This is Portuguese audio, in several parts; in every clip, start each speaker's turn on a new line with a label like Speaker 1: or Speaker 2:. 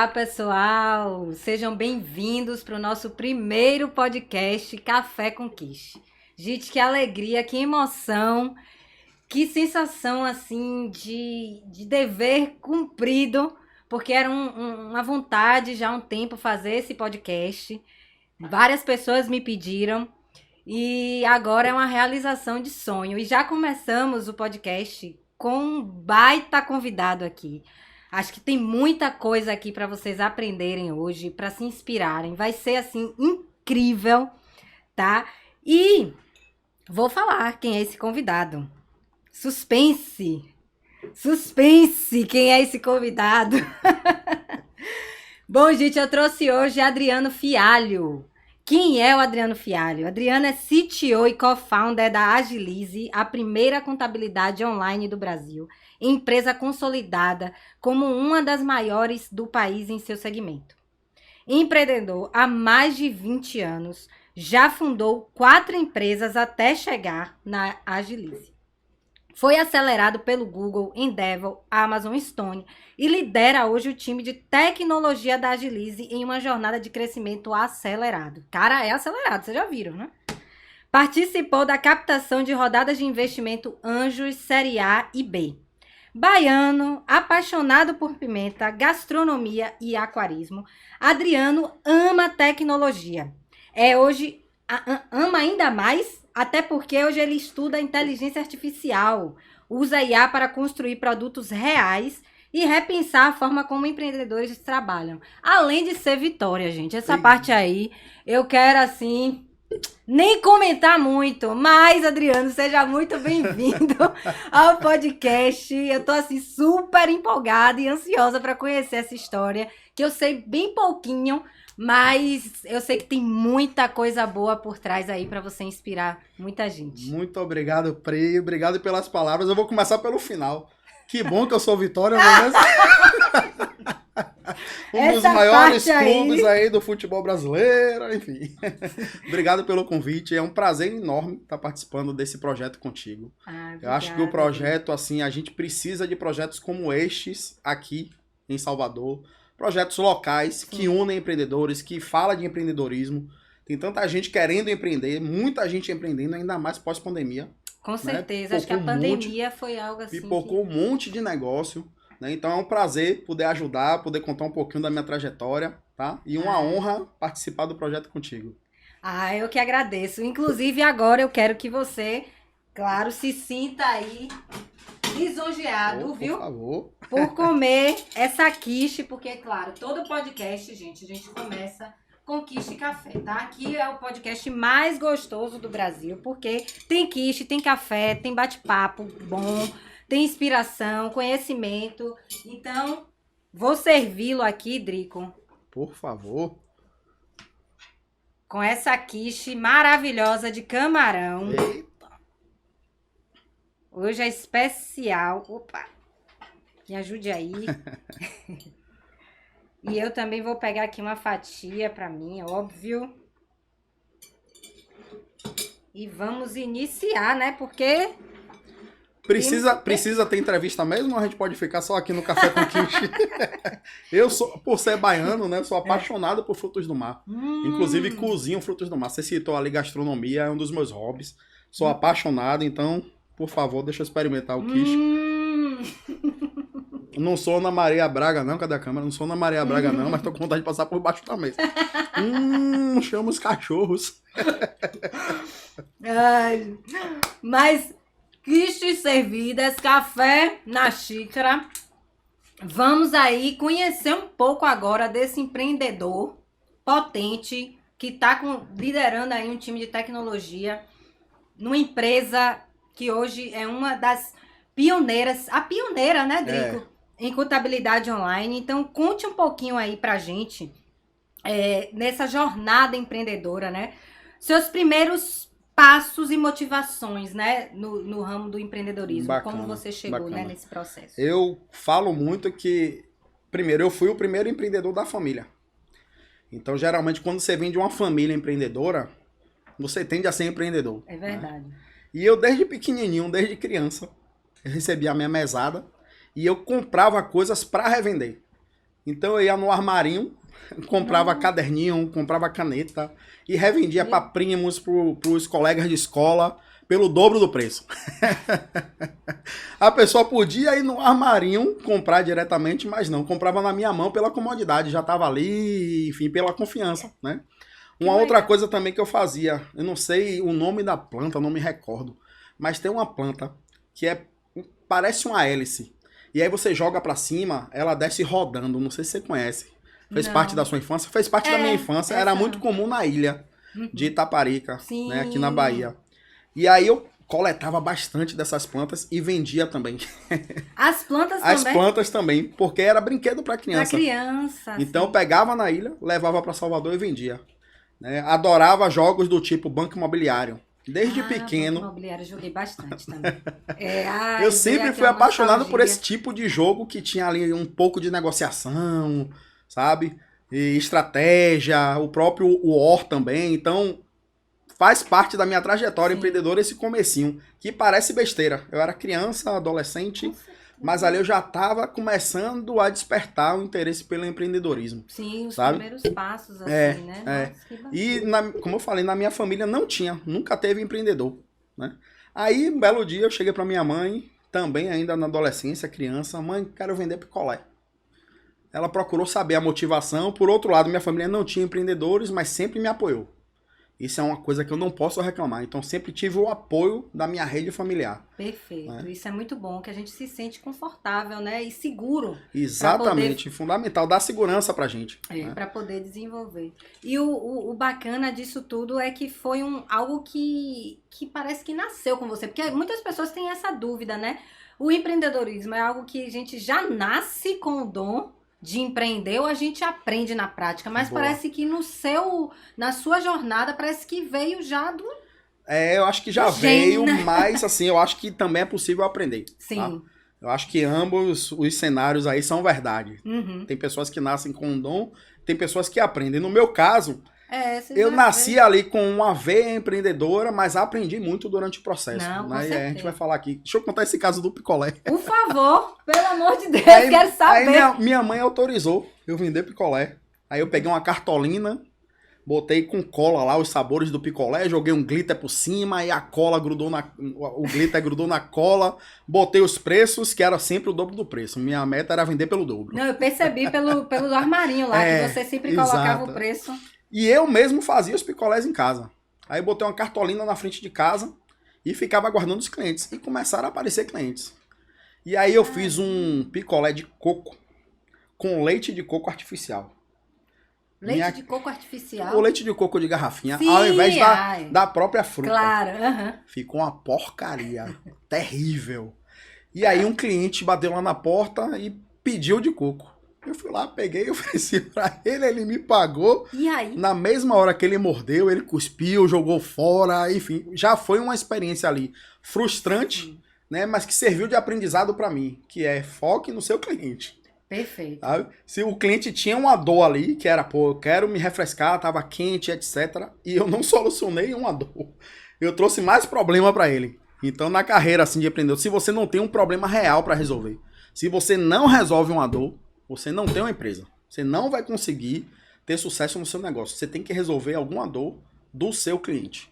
Speaker 1: Olá, pessoal! Sejam bem-vindos para o nosso primeiro podcast Café com Quiche. Gente, que alegria, que emoção, que sensação, assim, de dever cumprido, porque era uma vontade já há um tempo fazer esse podcast. Várias pessoas me pediram e agora é uma realização de sonho. E já começamos o podcast com um baita convidado aqui. Acho que tem muita coisa aqui para vocês aprenderem hoje, para se inspirarem. Vai ser, assim, incrível, tá? E vou falar quem é esse convidado. Suspense! Suspense! Quem é esse convidado? Bom, gente, eu trouxe hoje Adriano Fialho. Quem é o Adriano Fialho? Adriano é CTO e co-founder da Agilize, a primeira contabilidade online do Brasil, empresa consolidada como uma das maiores do país em seu segmento. Empreendedor há mais de 20 anos, já fundou 4 empresas até chegar na Agilize. Foi acelerado pelo Google, Endeavor, Amazon, Stone e lidera hoje o time de tecnologia da Agilize em uma jornada de crescimento acelerado. Cara, é acelerado, vocês já viram, né? Participou da captação de rodadas de investimento Anjos Série A e B. Baiano, apaixonado por pimenta, gastronomia e aquarismo, Adriano ama tecnologia. Hoje ama ainda mais, até porque hoje ele estuda inteligência artificial, usa IA para construir produtos reais e repensar a forma como empreendedores trabalham. Além de ser Vitória, gente. Essa parte aí, eu quero, assim, nem comentar muito, mas, Adriano, seja muito bem-vindo ao podcast. Eu tô, assim, super empolgada e ansiosa para conhecer essa história, que eu sei bem pouquinho, mas eu sei que tem muita coisa boa por trás aí para você inspirar muita gente.
Speaker 2: Muito obrigado, Pri. Obrigado pelas palavras. Eu vou começar pelo final. Que bom que eu sou Vitória, não é mesmo? Dos maiores clubes aí do futebol brasileiro, enfim. Obrigado pelo convite. É um prazer enorme estar participando desse projeto contigo. Eu acho que o projeto, assim, a gente precisa de projetos como estes aqui em Salvador. Projetos locais que unem empreendedores, que falam de empreendedorismo. Tem tanta gente querendo empreender, muita gente empreendendo, ainda mais pós-pandemia.
Speaker 1: Com certeza, né? Acho que a pandemia foi algo assim.
Speaker 2: Pipocou um monte de negócio, né? Então é um prazer poder ajudar, poder contar um pouquinho da minha trajetória, tá? E uma honra participar do projeto contigo.
Speaker 1: Eu que agradeço. Inclusive, agora eu quero que você, claro, se sinta aí lisonjeado, viu?
Speaker 2: Por favor.
Speaker 1: Por comer essa quiche, porque, claro, todo podcast, gente, a gente começa com quiche e café, tá? Aqui é o podcast mais gostoso do Brasil, porque tem quiche, tem café, tem bate-papo bom, tem inspiração, conhecimento. Então, vou servi-lo aqui, Drico.
Speaker 2: Por favor.
Speaker 1: Com essa quiche maravilhosa de camarão.
Speaker 2: Eita.
Speaker 1: Hoje é especial. Opa! Me ajude aí. E eu também vou pegar aqui uma fatia pra mim, óbvio. E vamos iniciar, né? Porque...
Speaker 2: Precisa ter entrevista mesmo ou a gente pode ficar só aqui no Café com Quiche? Eu sou, por ser baiano, né? Sou apaixonado por frutos do mar. Inclusive cozinho frutos do mar. Você citou ali gastronomia, é um dos meus hobbies. Sou apaixonado, então, por favor, deixa eu experimentar o quiche. Não sou Ana Maria Braga, não. Cadê a câmera? Não sou Ana Maria Braga, não, mas tô com vontade de passar por baixo da mesa. Chama os cachorros.
Speaker 1: Ai, mas quiches servidas, café na xícara. Vamos aí conhecer um pouco agora desse empreendedor potente que tá liderando aí um time de tecnologia numa empresa que hoje é uma das pioneiras, a pioneira, né, Drico? Em contabilidade online. Então, conte um pouquinho aí pra gente, nessa jornada empreendedora, né? Seus primeiros passos e motivações, né, no ramo do empreendedorismo.
Speaker 2: Bacana,
Speaker 1: como você chegou, né, nesse processo.
Speaker 2: Eu falo muito que, primeiro, eu fui o primeiro empreendedor da família. Então, geralmente, quando você vem de uma família empreendedora, você tende a ser empreendedor.
Speaker 1: É verdade.
Speaker 2: Né? E eu, desde pequenininho, desde criança, eu recebia a minha mesada e eu comprava coisas para revender. Então eu ia no armarinho, comprava caderninho, comprava caneta e revendia para primos, pros colegas de escola, pelo dobro do preço. A pessoa podia ir no armarinho comprar diretamente, mas não, comprava na minha mão pela comodidade, já estava ali, enfim, pela confiança, né? Uma outra coisa também que eu fazia, eu não sei o nome da planta, não me recordo, mas tem uma planta que parece uma hélice. E aí você joga pra cima, ela desce rodando, não sei se você conhece. Fez parte da sua infância? Fez parte da minha infância, era muito comum na ilha de Itaparica, né, aqui na Bahia. E aí eu coletava bastante dessas plantas e vendia também.
Speaker 1: As plantas também?
Speaker 2: As plantas também, porque era brinquedo pra criança.
Speaker 1: Pra criança.
Speaker 2: Então eu pegava na ilha, levava pra Salvador e vendia. Né? Adorava jogos do tipo Banco Imobiliário. Desde pequeno.
Speaker 1: Banco Imobiliário, joguei bastante também.
Speaker 2: Eu sempre fui apaixonado por esse tipo de jogo que tinha ali um pouco de negociação, sabe? E estratégia, o próprio War também. Então, faz parte da minha trajetória empreendedora esse comecinho, que parece besteira. Eu era criança, adolescente, mas ali eu já estava começando a despertar o interesse pelo empreendedorismo.
Speaker 1: Sim, os
Speaker 2: sabe?
Speaker 1: primeiros passos, assim, né? Nossa,
Speaker 2: e, como eu falei, na minha família não tinha, nunca teve empreendedor, né? Aí, um belo dia, eu cheguei para minha mãe, também ainda na adolescência, criança, mãe, quero vender picolé. Ela procurou saber a motivação. Por outro lado, minha família não tinha empreendedores, mas sempre me apoiou. Isso é uma coisa que eu não posso reclamar. Então, sempre tive o apoio da minha rede familiar.
Speaker 1: Perfeito. Né? Isso é muito bom, que a gente se sente confortável, né? E seguro.
Speaker 2: Exatamente. Fundamental. Dá segurança pra gente.
Speaker 1: Né? Para poder desenvolver. E o bacana disso tudo é que foi algo que parece que nasceu com você. Porque muitas pessoas têm essa dúvida, né? O empreendedorismo é algo que a gente já nasce com o dom de empreender, ou a gente aprende na prática, mas parece que na sua jornada, parece que veio já do...
Speaker 2: eu acho que já veio, mas assim, eu acho que também é possível aprender. Sim. Tá? Eu acho que ambos os cenários aí são verdade. Uhum. Tem pessoas que nascem com um dom, tem pessoas que aprendem. No meu caso, eu nasci ali com uma veia empreendedora, mas aprendi muito durante o processo.
Speaker 1: Não,
Speaker 2: né? E a gente vai falar aqui. Deixa eu contar esse caso do picolé.
Speaker 1: Por favor, pelo amor de Deus, quero saber.
Speaker 2: Aí minha mãe autorizou eu vender picolé. Aí eu peguei uma cartolina, botei com cola lá os sabores do picolé, joguei um glitter por cima, e a cola o glitter grudou na cola, botei os preços, que era sempre o dobro do preço. Minha meta era vender pelo dobro.
Speaker 1: Não, eu percebi pelo armarinho lá, que você sempre colocava o preço.
Speaker 2: E eu mesmo fazia os picolés em casa. Aí eu botei uma cartolina na frente de casa e ficava aguardando os clientes. E começaram a aparecer clientes. E aí eu fiz um picolé de coco com leite de coco artificial.
Speaker 1: Leite de coco artificial?
Speaker 2: O leite de coco de garrafinha, sim, ao invés da própria fruta.
Speaker 1: Claro.
Speaker 2: Ficou uma porcaria terrível. E aí um cliente bateu lá na porta e pediu de coco. Eu fui lá, peguei, ofereci pra ele me pagou.
Speaker 1: E aí?
Speaker 2: Na mesma hora que ele mordeu, ele cuspiu, jogou fora, enfim. Já foi uma experiência ali frustrante, né? Mas que serviu de aprendizado pra mim, que é foque no seu cliente.
Speaker 1: Perfeito.
Speaker 2: Sabe? Se o cliente tinha uma dor ali, que era, eu quero me refrescar, tava quente, etc. E eu não solucionei uma dor. Eu trouxe mais problema pra ele. Então, na carreira assim de empreendedor, se você não tem um problema real pra resolver, se você não resolve uma dor, você não tem uma empresa. Você não vai conseguir ter sucesso no seu negócio. Você tem que resolver alguma dor do seu cliente.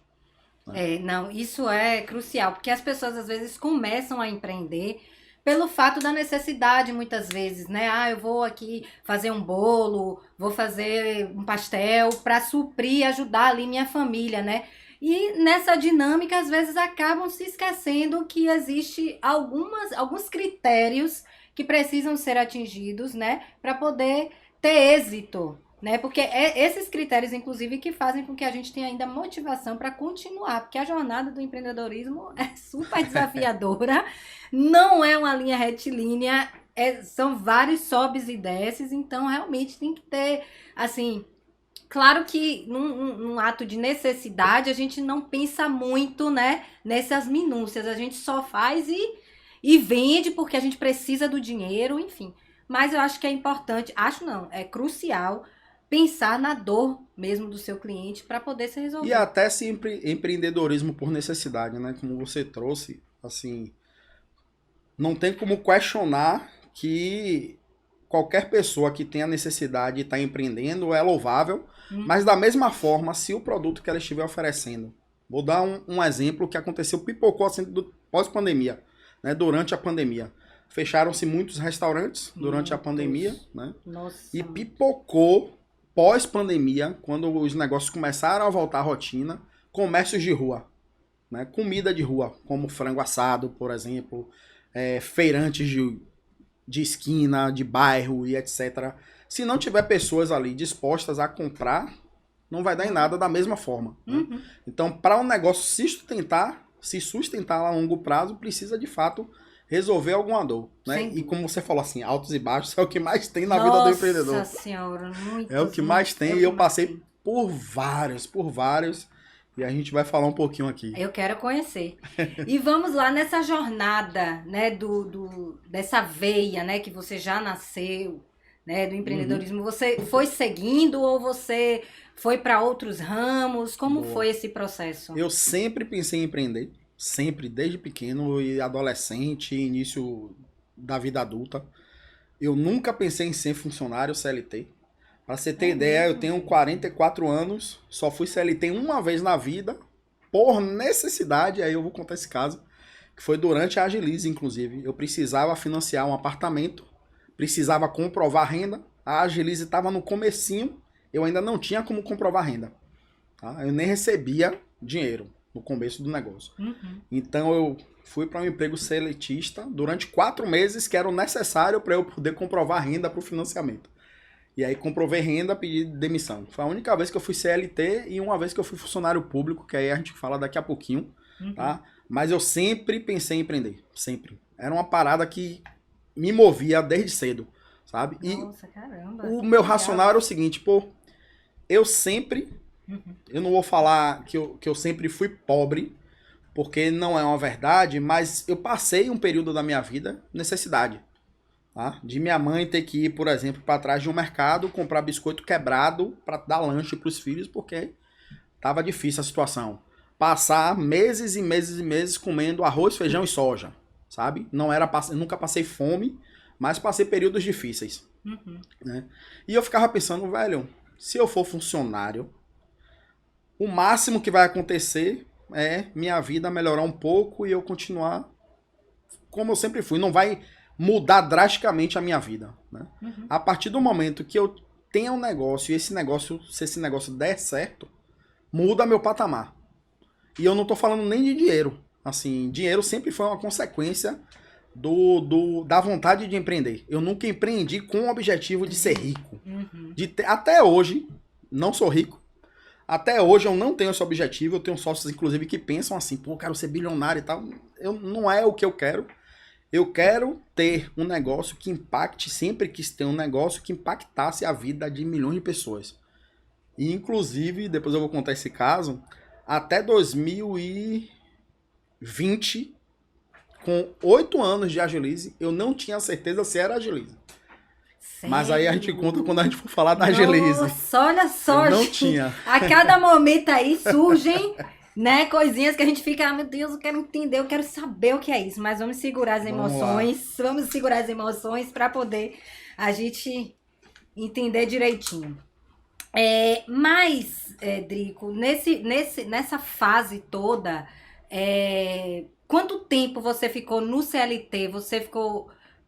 Speaker 1: Né? Não, isso é crucial, porque as pessoas às vezes começam a empreender pelo fato da necessidade, muitas vezes, né? Eu vou aqui fazer um bolo, vou fazer um pastel para suprir, ajudar ali minha família, né? E nessa dinâmica, às vezes, acabam se esquecendo que existe alguns critérios que precisam ser atingidos, né, para poder ter êxito, né, porque esses critérios, inclusive, que fazem com que a gente tenha ainda motivação para continuar, porque a jornada do empreendedorismo é super desafiadora, não é uma linha retilínea, são vários sobes e desces, então realmente tem que ter, assim, claro que num ato de necessidade a gente não pensa muito, né, nessas minúcias, a gente só faz e vende porque a gente precisa do dinheiro, enfim. Mas eu acho que é importante, é crucial pensar na dor mesmo do seu cliente para poder ser resolvido.
Speaker 2: E até se empreendedorismo por necessidade, né? Como você trouxe, assim, não tem como questionar que qualquer pessoa que tenha necessidade de estar empreendendo é louvável, mas da mesma forma, se o produto que ela estiver oferecendo, vou dar um exemplo que aconteceu, pipocou assim, pós-pandemia, né, durante a pandemia. Fecharam-se muitos restaurantes durante a pandemia, né?
Speaker 1: Nossa.
Speaker 2: E pipocou pós-pandemia, quando os negócios começaram a voltar à rotina, comércios de rua, né? Comida de rua, como frango assado, por exemplo, feirantes de esquina, de bairro e etc. Se não tiver pessoas ali dispostas a comprar, não vai dar em nada da mesma forma. Né? Então, para um negócio se sustentar a longo prazo, precisa de fato resolver alguma dor, né? E como você falou assim, altos e baixos é o que mais tem na vida do empreendedor.
Speaker 1: Nossa senhora, muito.
Speaker 2: É o que mais tem e eu passei por vários, e a gente vai falar um pouquinho aqui.
Speaker 1: Eu quero conhecer. E vamos lá nessa jornada, né, dessa veia, né, que você já nasceu, né, do empreendedorismo. Você foi seguindo ou você foi para outros ramos? Como foi esse processo?
Speaker 2: Eu sempre pensei em empreender. Sempre, desde pequeno e adolescente, início da vida adulta. Eu nunca pensei em ser funcionário CLT. Para você ter ideia, eu tenho 44 anos, só fui CLT uma vez na vida, por necessidade, aí eu vou contar esse caso, que foi durante a Agilize, inclusive. Eu precisava financiar um apartamento, precisava comprovar renda, a Agilize estava no comecinho, eu ainda não tinha como comprovar renda. Tá? Eu nem recebia dinheiro no começo do negócio. Então eu fui para um emprego seletista durante 4 meses, que era o necessário para eu poder comprovar renda para o financiamento. E aí comprovei renda, pedi demissão. Foi a única vez que eu fui CLT e uma vez que eu fui funcionário público, que aí a gente fala daqui a pouquinho, tá? Mas eu sempre pensei em empreender, sempre. Era uma parada que me movia desde cedo, sabe?
Speaker 1: Nossa, caramba.
Speaker 2: O meu racional era o seguinte, pô, eu sempre... Eu não vou falar que eu sempre fui pobre, porque não é uma verdade, mas eu passei um período da minha vida necessidade. Tá? De minha mãe ter que ir, por exemplo, para trás de um mercado, comprar biscoito quebrado para dar lanche para os filhos, porque tava difícil a situação. Passar meses e meses e meses comendo arroz, feijão e soja, sabe? Eu nunca passei fome, mas passei períodos difíceis. Né? E eu ficava pensando, velho, se eu for funcionário, o máximo que vai acontecer é minha vida melhorar um pouco e eu continuar como eu sempre fui. Não vai mudar drasticamente a minha vida. Né? A partir do momento que eu tenha um negócio e se esse negócio der certo, muda meu patamar. E eu não tô falando nem de dinheiro. Assim, dinheiro sempre foi uma consequência da vontade de empreender. Eu nunca empreendi com o objetivo de ser rico. Até hoje, não sou rico. Até hoje eu não tenho esse objetivo, eu tenho sócios, inclusive, que pensam assim, pô, eu quero ser bilionário e tal. Não é o que eu quero. Eu quero ter um negócio que impacte, sempre quis ter um negócio que impactasse a vida de milhões de pessoas. E, inclusive, depois eu vou contar esse caso, até 2020, com 8 anos de Agilize, eu não tinha certeza se era Agilize. Mas aí a gente conta quando a gente for falar da Agilize.
Speaker 1: Nossa, olha só,
Speaker 2: eu não
Speaker 1: gente.
Speaker 2: tinha.
Speaker 1: A cada momento aí surgem, né, coisinhas que a gente fica, meu Deus, eu quero entender, eu quero saber o que é isso. Mas vamos segurar as emoções, vamos segurar as emoções para poder a gente entender direitinho. Mas, Drico, nessa fase toda, quanto tempo você ficou no CLT?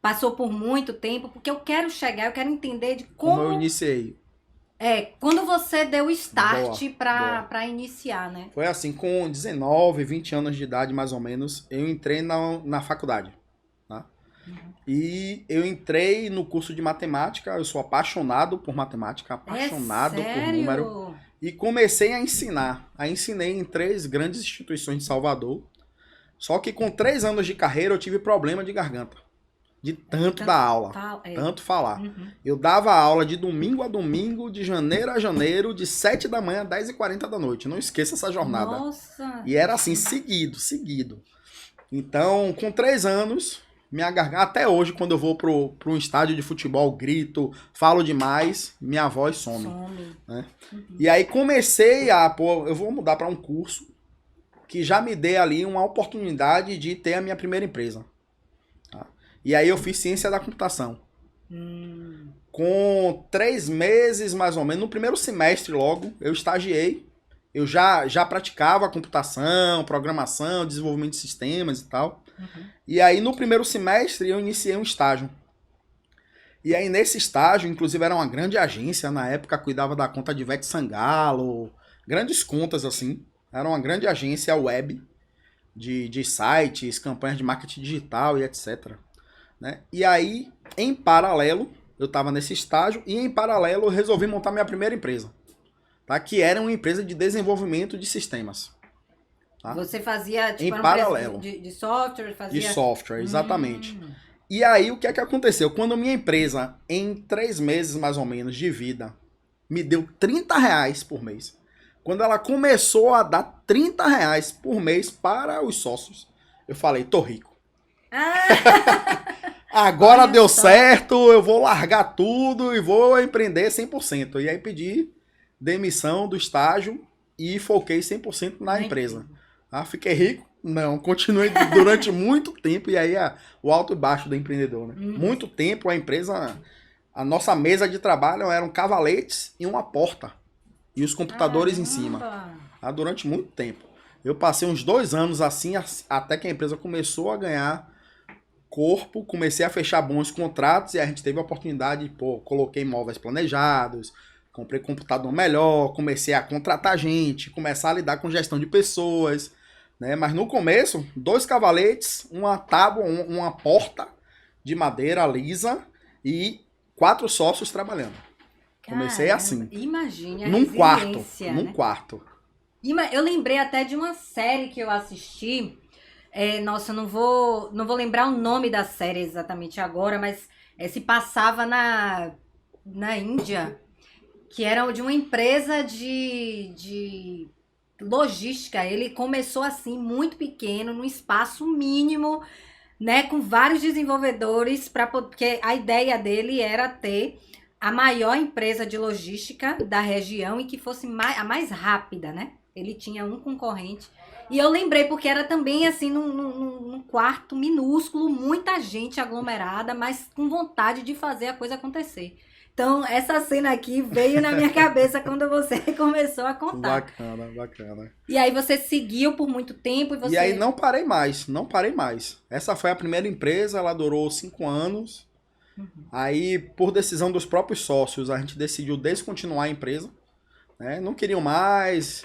Speaker 1: Passou por muito tempo? Porque eu quero entender de como
Speaker 2: eu iniciei.
Speaker 1: Quando você deu o start para iniciar, né?
Speaker 2: Foi assim, com 19, 20 anos de idade, mais ou menos, eu entrei na faculdade. Tá? E eu entrei no curso de matemática, eu sou apaixonado por matemática, apaixonado por número. E comecei a ensinar. Ensinei em 3 grandes instituições de Salvador. Só que com 3 anos de carreira eu tive problema de garganta. De tanto dar aula, tanto falar. Eu dava aula de domingo a domingo, de janeiro a janeiro, de 7 da manhã a 10h40 da noite. Não esqueça essa jornada.
Speaker 1: Nossa!
Speaker 2: E era assim, seguido. Então, com 3 anos, minha garganta, até hoje, quando eu vou pro um estádio de futebol, grito, falo demais, minha voz some. Né? E aí comecei eu vou mudar para um curso que já me dê ali uma oportunidade de ter a minha primeira empresa. E aí eu fiz ciência da computação. Com 3 meses, mais ou menos, no primeiro semestre logo, eu estagiei. Eu já praticava computação, programação, desenvolvimento de sistemas e tal. E aí, no primeiro semestre, eu iniciei um estágio. E aí, nesse estágio, inclusive, era uma grande agência. Na época, cuidava da conta de Ivete Sangalo. Grandes contas, assim. Era uma grande agência web de sites, campanhas de marketing digital e etc. Né? E aí, em paralelo, eu estava nesse estágio. E em paralelo, eu resolvi montar minha primeira empresa. Tá? Que era uma empresa de desenvolvimento de sistemas. Tá?
Speaker 1: Você fazia, tipo,
Speaker 2: em paralelo.
Speaker 1: De software? Fazia...
Speaker 2: De software, exatamente. E aí, o que é que aconteceu? Quando minha empresa, em 3 meses mais ou menos de vida, me deu R$30 por mês. Quando ela começou a dar R$30 por mês para os sócios, eu falei, tô rico. Agora deu certo, eu vou largar tudo e vou empreender 100%. E aí pedi demissão do estágio e foquei 100% na empresa. Fiquei rico? Não, continuei durante muito tempo, e aí o alto e baixo do empreendedor, né? Muito tempo a empresa, a nossa mesa de trabalho eram cavaletes e uma porta, e os computadores em cima. Durante muito tempo. Eu passei uns 2 anos assim, até que a empresa começou a ganhar corpo, comecei a fechar bons contratos, e a gente teve a oportunidade, coloquei imóveis planejados, comprei computador melhor, comecei a contratar gente, começar a lidar com gestão de pessoas, né? Mas no começo, 2 cavaletes, uma tábua, uma porta de madeira lisa e 4 sócios trabalhando. Comecei assim.
Speaker 1: Imagine a
Speaker 2: num quarto,
Speaker 1: né?
Speaker 2: Num quarto.
Speaker 1: Eu lembrei até de uma série que eu assisti. Nossa, eu não vou lembrar o nome da série exatamente agora, mas se passava na Índia, que era de uma empresa de logística. Ele começou assim, muito pequeno, num espaço mínimo, né, com vários desenvolvedores, porque a ideia dele era ter a maior empresa de logística da região e que fosse a mais rápida, né? Ele tinha um concorrente. E eu lembrei, porque era também assim, num quarto minúsculo, muita gente aglomerada, mas com vontade de fazer a coisa acontecer. Então, essa cena aqui veio na minha cabeça quando você começou a contar.
Speaker 2: Bacana.
Speaker 1: E aí você seguiu por muito tempo
Speaker 2: E aí não parei mais. Essa foi a primeira empresa, ela durou 5 anos. Aí, por decisão dos próprios sócios, a gente decidiu descontinuar a empresa. Né? Não queriam mais.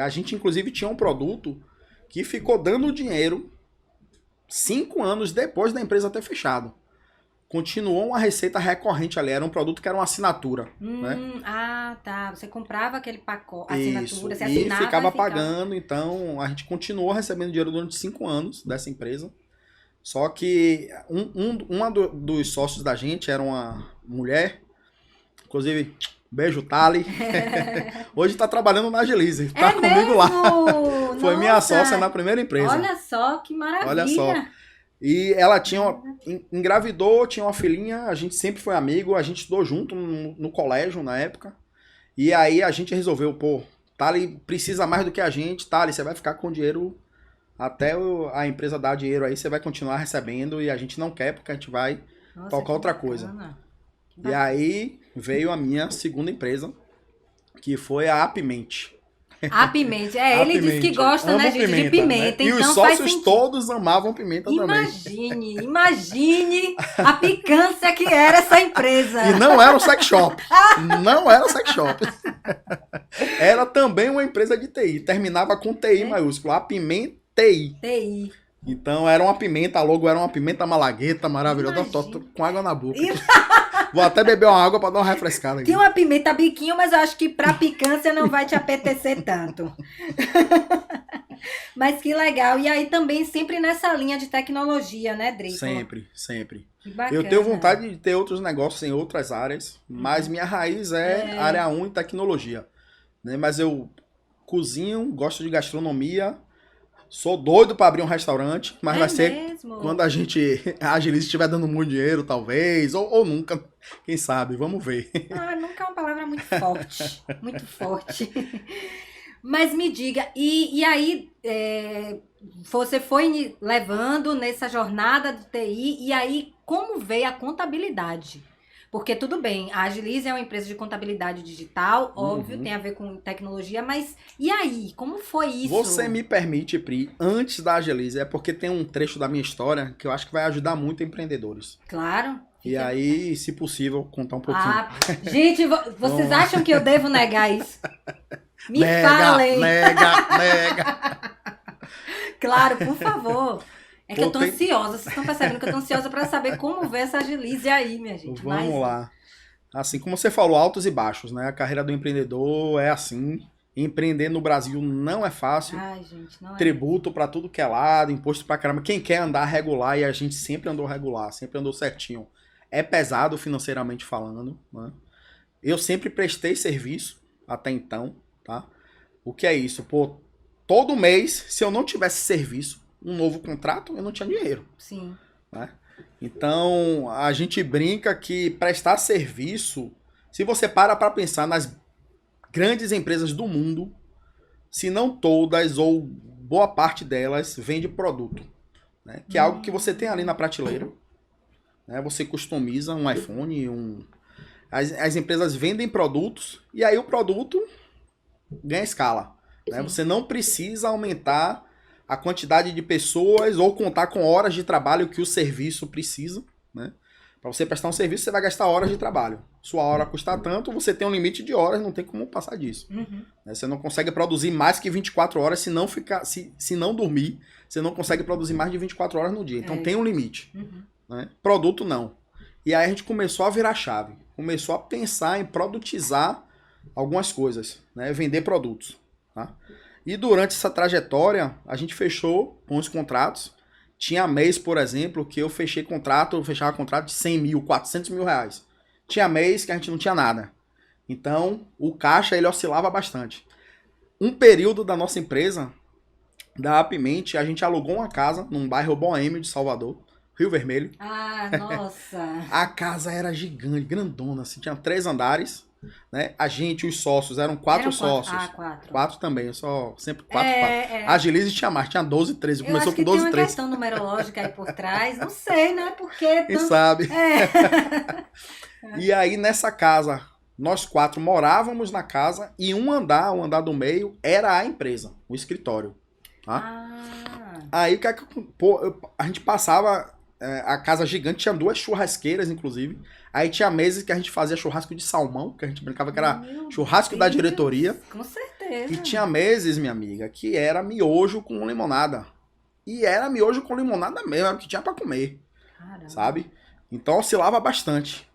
Speaker 2: A gente, inclusive, tinha um produto que ficou dando dinheiro 5 anos depois da empresa ter fechado. Continuou uma receita recorrente ali. Era um produto que era uma assinatura. Né?
Speaker 1: Tá. Você comprava aquele pacote, assinatura, você
Speaker 2: assinava e ficava pagando. Então, a gente continuou recebendo dinheiro durante 5 anos dessa empresa. Só que dos sócios da gente era uma mulher. Inclusive, beijo, Thali. Hoje tá trabalhando na Agilize. Tá comigo mesmo? Lá. Foi minha sócia na primeira empresa.
Speaker 1: Olha só, que maravilha.
Speaker 2: Olha só. E ela engravidou, tinha uma filhinha, a gente sempre foi amigo, a gente estudou junto no colégio na época. E aí a gente resolveu, Thali precisa mais do que a gente, Thali, você vai ficar com dinheiro até a empresa dar dinheiro aí, você vai continuar recebendo, e a gente não quer, porque a gente vai tocar outra coisa. E aí veio a minha segunda empresa, que foi a Apimenta.
Speaker 1: Ele disse que gosta, né, de pimenta.
Speaker 2: Né? E
Speaker 1: então
Speaker 2: os sócios todos amavam pimenta também.
Speaker 1: Imagine a picância que era essa empresa.
Speaker 2: E não era um sex shop. Era também uma empresa de TI. Terminava com TI maiúsculo. Apimenta TI. Então era uma pimenta, a logo era uma pimenta malagueta maravilhosa. Tô com água na boca. Vou até beber uma água pra dar uma refrescada aqui.
Speaker 1: Tem uma pimenta biquinho, mas eu acho que pra picância não vai te apetecer tanto. Mas que legal. E aí também sempre nessa linha de tecnologia, né, Drico?
Speaker 2: Sempre.
Speaker 1: Que bacana.
Speaker 2: Eu tenho vontade de ter outros negócios em outras áreas, mas minha raiz é área 1 e tecnologia. Né? Mas eu cozinho, gosto de gastronomia. Sou doido pra abrir um restaurante, mas vai ser quando a Agilize estiver dando muito dinheiro, talvez, ou nunca, quem sabe, vamos ver.
Speaker 1: Nunca é uma palavra muito forte, muito forte. Mas me diga, e aí você foi levando nessa jornada do TI, e aí como veio a contabilidade? Porque tudo bem, a Agilize é uma empresa de contabilidade digital, óbvio, tem a ver com tecnologia, mas e aí? Como foi isso?
Speaker 2: Você me permite, Pri, antes da Agilize, é porque tem um trecho da minha história que eu acho que vai ajudar muito empreendedores.
Speaker 1: Claro.
Speaker 2: E aí, se possível, contar um pouquinho.
Speaker 1: Gente, vocês acham que eu devo negar isso? Me falem.
Speaker 2: Nega.
Speaker 1: Claro, por favor. É que eu tô ansiosa. Vocês estão percebendo que eu tô ansiosa para saber como ver essa Agilize aí, minha gente.
Speaker 2: Vamos lá. Assim como você falou, altos e baixos, né? A carreira do empreendedor é assim. Empreender no Brasil não é fácil.
Speaker 1: Ai, gente, não é.
Speaker 2: Tributo para tudo que é lado, imposto pra caramba. Quem quer andar regular, e a gente sempre andou regular, sempre andou certinho. É pesado financeiramente falando, né? Eu sempre prestei serviço até então, tá? O que é isso? Pô, todo mês, se eu não tivesse serviço, um novo contrato, eu não tinha dinheiro.
Speaker 1: Sim.
Speaker 2: Né? Então, a gente brinca que prestar serviço, se você para pensar nas grandes empresas do mundo, se não todas ou boa parte delas, vende produto. Né? Que é algo que você tem ali na prateleira. Né? Você customiza um iPhone, As empresas vendem produtos e aí o produto ganha escala. Né? Você não precisa aumentar a quantidade de pessoas ou contar com horas de trabalho que o serviço precisa. Né? Para você prestar um serviço, você vai gastar horas de trabalho. Sua hora custa tanto, você tem um limite de horas, não tem como passar disso.
Speaker 1: Uhum.
Speaker 2: Né? Você não consegue produzir mais que 24 horas se não dormir. Você não consegue produzir mais de 24 horas no dia. Então tem um limite.
Speaker 1: Uhum.
Speaker 2: Né? Produto não. E aí a gente começou a virar chave. Começou a pensar em produtizar algumas coisas. Né? Vender produtos. Tá? E durante essa trajetória, a gente fechou bons contratos. Tinha mês, por exemplo, que eu fechava contrato de 100 mil, 400 mil reais. Tinha mês que a gente não tinha nada. Então, o caixa, ele oscilava bastante. Um período da nossa empresa, da Apimente, a gente alugou uma casa num bairro boêmio de Salvador, Rio Vermelho.
Speaker 1: Ah, nossa!
Speaker 2: A casa era gigante, grandona, assim, tinha 3 andares. Né? A gente, os sócios, eram 4 sócios.
Speaker 1: Ah, 4.
Speaker 2: 4 também, eu só sempre 4. A Agilize tinha mais, tinha 12, 13. Começou com 12, 13.
Speaker 1: Tem uma questão numerológica aí por trás, não sei, né? Porque.
Speaker 2: Quem sabe? E aí, nessa casa, nós 4 morávamos na casa e o andar do meio, era a empresa, o escritório. Tá? Aí, a gente passava. A casa gigante tinha 2 churrasqueiras, inclusive. Aí tinha meses que a gente fazia churrasco de salmão, que a gente brincava que era churrasco da diretoria.
Speaker 1: Com certeza.
Speaker 2: E tinha meses, minha amiga, que era miojo com limonada. E era miojo com limonada mesmo, era o que tinha pra comer.
Speaker 1: Caramba.
Speaker 2: Sabe? Então oscilava bastante.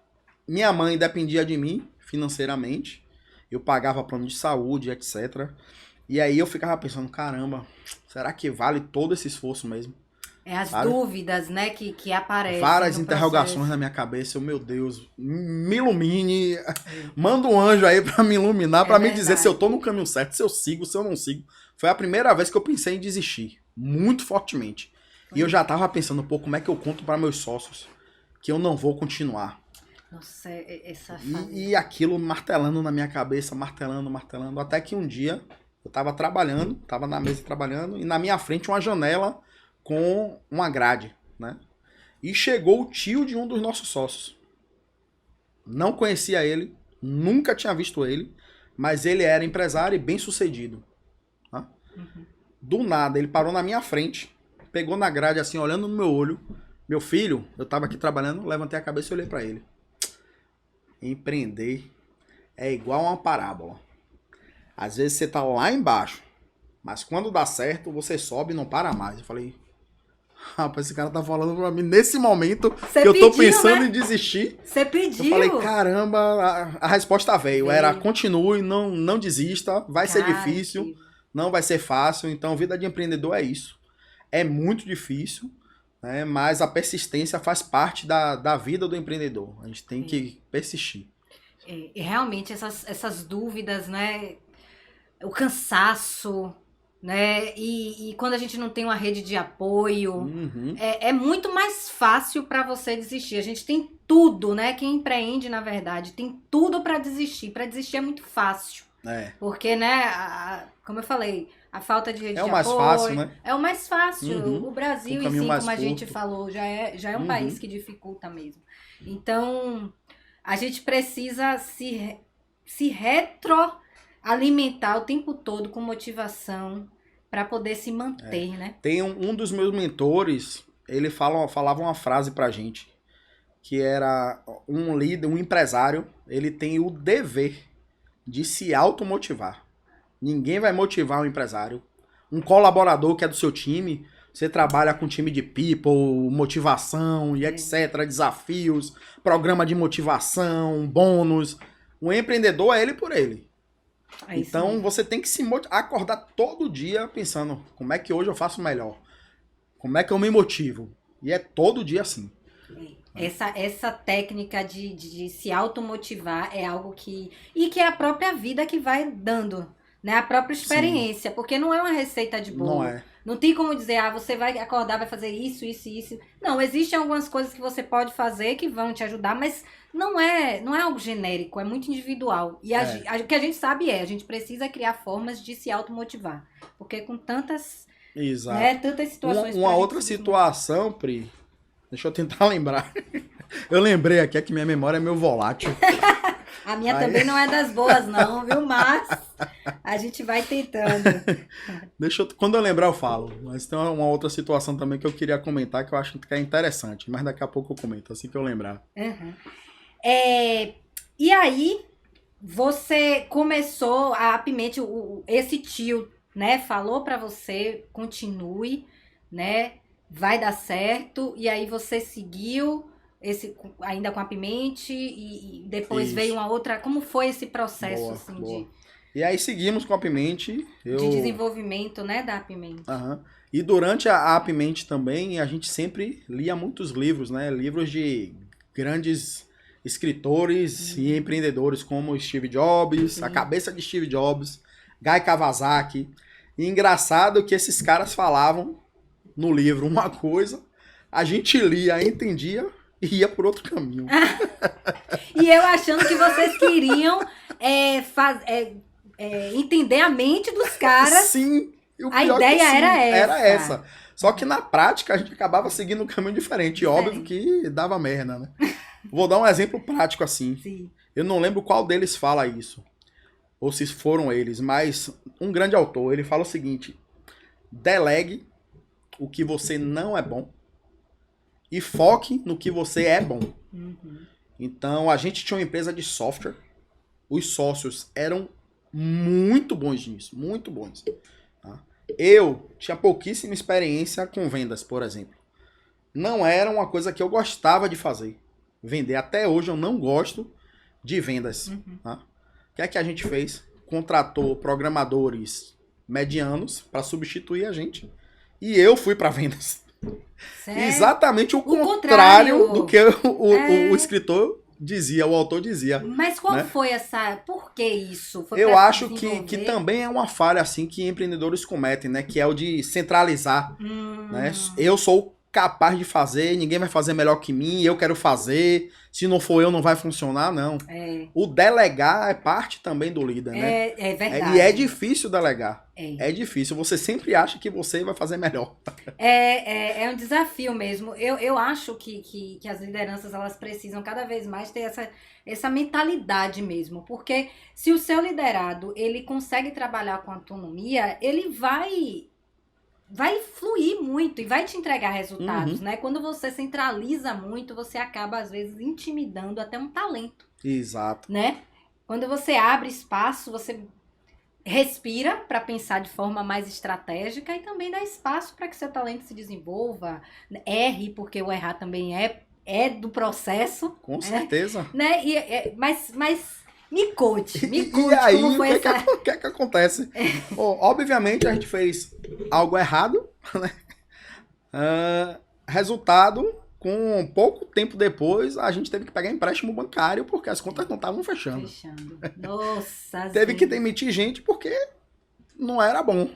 Speaker 2: Minha mãe dependia de mim financeiramente. Eu pagava plano de saúde, etc. E aí eu ficava pensando, caramba, será que vale todo esse esforço mesmo?
Speaker 1: As dúvidas, né, que aparecem.
Speaker 2: Várias interrogações na minha cabeça. Meu Deus, me ilumine. Manda um anjo aí pra me iluminar, pra me dizer se eu tô no caminho certo, se eu sigo, se eu não sigo. Foi a primeira vez que eu pensei em desistir. Muito fortemente. E eu já tava pensando, pô, como é que eu conto para meus sócios que eu não vou continuar?
Speaker 1: Nossa, essa
Speaker 2: e aquilo martelando na minha cabeça, martelando. Até que um dia eu tava trabalhando, tava na mesa trabalhando, e na minha frente uma janela com uma grade, né? E chegou o tio de um dos nossos sócios. Não conhecia ele, nunca tinha visto ele, mas ele era empresário e bem sucedido. Tá?
Speaker 1: Uhum.
Speaker 2: Do nada, ele parou na minha frente, pegou na grade assim, olhando no meu olho. Meu filho, eu tava aqui trabalhando, levantei a cabeça e olhei pra ele. Empreender é igual uma parábola. Às vezes você tá lá embaixo, mas quando dá certo, você sobe e não para mais. Eu falei, rapaz, esse cara tá falando pra mim nesse momento que eu tô pensando em desistir.
Speaker 1: Você pediu.
Speaker 2: Eu falei, caramba, a resposta veio. Era, continue, não desista, vai ser difícil, não vai ser fácil. Então, vida de empreendedor é isso. É muito difícil, né? Mas a persistência faz parte da vida do empreendedor. A gente tem que persistir.
Speaker 1: E realmente, essas dúvidas, né? O cansaço, né? E quando a gente não tem uma rede de apoio, é muito mais fácil para você desistir. A gente tem tudo, né? Quem empreende, na verdade, tem tudo para desistir. Para desistir é muito fácil. Porque, né? Como eu falei, a falta de rede de apoio...
Speaker 2: É o mais fácil, né?
Speaker 1: É o mais fácil. O Brasil, em si, como a gente
Speaker 2: curto.
Speaker 1: falou, já é um país que dificulta mesmo. Então... a gente precisa se retroalimentar o tempo todo com motivação para poder se manter, né?
Speaker 2: Tem um dos meus mentores, ele falava uma frase pra gente, que era um líder, um empresário, ele tem o dever de se automotivar. Ninguém vai motivar um empresário. Um colaborador que é do seu time, você trabalha com time de people, motivação e etc, desafios, programa de motivação, bônus. O empreendedor é ele por ele. Então você tem que acordar todo dia pensando, como é que hoje eu faço melhor? Como é que eu me motivo? E é todo dia assim.
Speaker 1: Essa técnica de se automotivar é algo que é a própria vida que vai dando, né? A própria experiência, porque não é uma receita de bolo.
Speaker 2: Não é.
Speaker 1: Não tem como dizer, você vai acordar, vai fazer isso, isso e isso. Não, existem algumas coisas que você pode fazer que vão te ajudar, mas não é algo genérico, é muito individual. E o que a gente sabe a gente precisa criar formas de se automotivar. Porque com tantas, tantas situações...
Speaker 2: Uma outra situação, Pri, deixa eu tentar lembrar. Eu lembrei aqui, é que minha memória é meio volátil.
Speaker 1: A minha também não é das boas, não, viu? Mas a gente vai tentando.
Speaker 2: Quando eu lembrar, eu falo. Mas tem uma outra situação também que eu queria comentar, que eu acho que é interessante. Mas daqui a pouco eu comento, assim que eu lembrar.
Speaker 1: Uhum. E aí, você começou a Apimente, esse tio, né? Falou pra você, continue, né? Vai dar certo. E aí você seguiu... ainda com a Apimente e depois veio uma outra... Como foi esse processo, boa.
Speaker 2: E aí seguimos com a Apimente.
Speaker 1: De desenvolvimento, né, da Apimente.
Speaker 2: E durante a Apimente também, a gente sempre lia muitos livros, né? Livros de grandes escritores e empreendedores como Steve Jobs, a cabeça de Steve Jobs, Guy Kawasaki. E engraçado que esses caras falavam no livro uma coisa, a gente lia, entendia... e ia por outro caminho.
Speaker 1: E eu achando que vocês queriam entender a mente dos caras.
Speaker 2: Sim.
Speaker 1: A ideia
Speaker 2: era essa. Só que na prática a gente acabava seguindo um caminho diferente. E óbvio que dava merda, né? Vou dar um exemplo prático assim.
Speaker 1: Sim.
Speaker 2: Eu não lembro qual deles fala isso. Ou se foram eles. Mas um grande autor, ele fala o seguinte. Delegue o que você não é bom. E foque no que você é bom. Então, a gente tinha uma empresa de software. Os sócios eram muito bons nisso. Muito bons. Tá? Eu tinha pouquíssima experiência com vendas, por exemplo. Não era uma coisa que eu gostava de fazer. Vender. Até hoje eu não gosto de vendas. Tá? O que é que a gente fez? Contratou programadores medianos para substituir a gente. E eu fui para vendas. Sério? Exatamente o contrário do que o escritor dizia, o autor dizia.
Speaker 1: Mas qual foi essa... Por que isso? Foi
Speaker 2: eu acho que também é uma falha assim que empreendedores cometem, né? Que é o de centralizar. Né? Eu sou capaz de fazer, ninguém vai fazer melhor que mim, eu quero fazer, se não for eu não vai funcionar, não. O delegar é parte também do líder, né?
Speaker 1: É verdade.
Speaker 2: E é difícil delegar. É difícil, você sempre acha que você vai fazer melhor.
Speaker 1: É um desafio mesmo. Eu acho que as lideranças elas precisam cada vez mais ter essa mentalidade mesmo, porque se o seu liderado ele consegue trabalhar com autonomia, ele vai fluir muito e vai te entregar resultados, né? Quando você centraliza muito, você acaba, às vezes, intimidando até um talento.
Speaker 2: Exato.
Speaker 1: Né? Quando você abre espaço, você respira para pensar de forma mais estratégica e também dá espaço para que seu talento se desenvolva, erre, porque o errar também é do processo.
Speaker 2: Com certeza.
Speaker 1: Né? Mas me conte
Speaker 2: e aí,
Speaker 1: como foi essa...
Speaker 2: O que acontece? Obviamente, a gente fez algo errado, né? Resultado, com pouco tempo depois, a gente teve que pegar empréstimo bancário porque as contas não estavam fechando.
Speaker 1: Nossa,
Speaker 2: teve que demitir gente porque não era bom,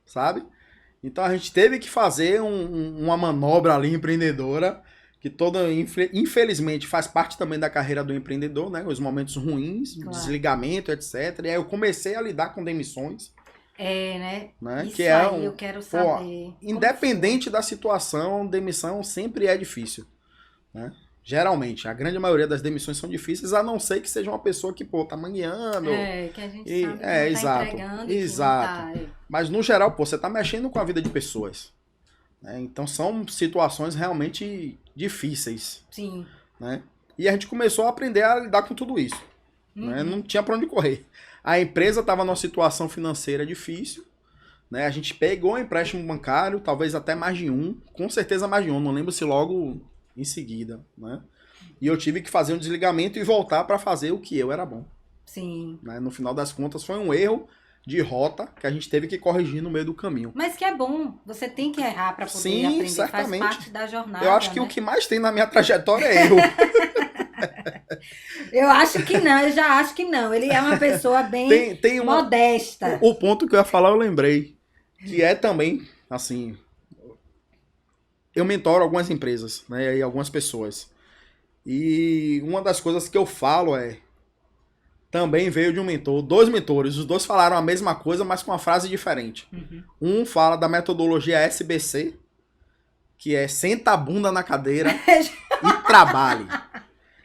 Speaker 2: sabe? Então, a gente teve que fazer uma manobra ali empreendedora que infelizmente faz parte também da carreira do empreendedor, né? Os momentos ruins, desligamento, etc. E aí eu comecei a lidar com demissões.
Speaker 1: Né? Isso
Speaker 2: que
Speaker 1: aí eu quero saber.
Speaker 2: Independente da situação, demissão sempre é difícil, né? Geralmente, a grande maioria das demissões são difíceis, a não ser que seja uma pessoa que, pô, tá mangueando.
Speaker 1: Que a gente sabe que não
Speaker 2: exato,
Speaker 1: tá entregando.
Speaker 2: Exato. Mas, no geral, pô, você tá mexendo com a vida de pessoas. Né? Então, são situações realmente difíceis.
Speaker 1: Sim.
Speaker 2: Né? E a gente começou a aprender a lidar com tudo isso. Né? Não tinha pra onde correr. A empresa estava numa situação financeira difícil. Né? A gente pegou um empréstimo bancário, talvez até mais de um. Com certeza mais de um, não lembro se logo em seguida. Né? E eu tive que fazer um desligamento e voltar para fazer o que eu era bom.
Speaker 1: Sim.
Speaker 2: Né? No final das contas, foi um erro de rota que a gente teve que corrigir no meio do caminho.
Speaker 1: Mas que é bom, você tem que errar para poder aprender, certamente. Faz parte da jornada.
Speaker 2: Eu acho que o que mais tem na minha trajetória é erro.
Speaker 1: Eu acho que não, eu já acho que não. Ele é uma pessoa bem modesta.
Speaker 2: O ponto que eu ia falar, eu lembrei. Que é também, assim... Eu mentoro algumas empresas, né? E algumas pessoas. E uma das coisas que eu falo é... Também veio de um mentor, 2 mentores. Os 2 falaram a mesma coisa, mas com uma frase diferente. Um fala da metodologia SBC, que é senta a bunda na cadeira e trabalhe.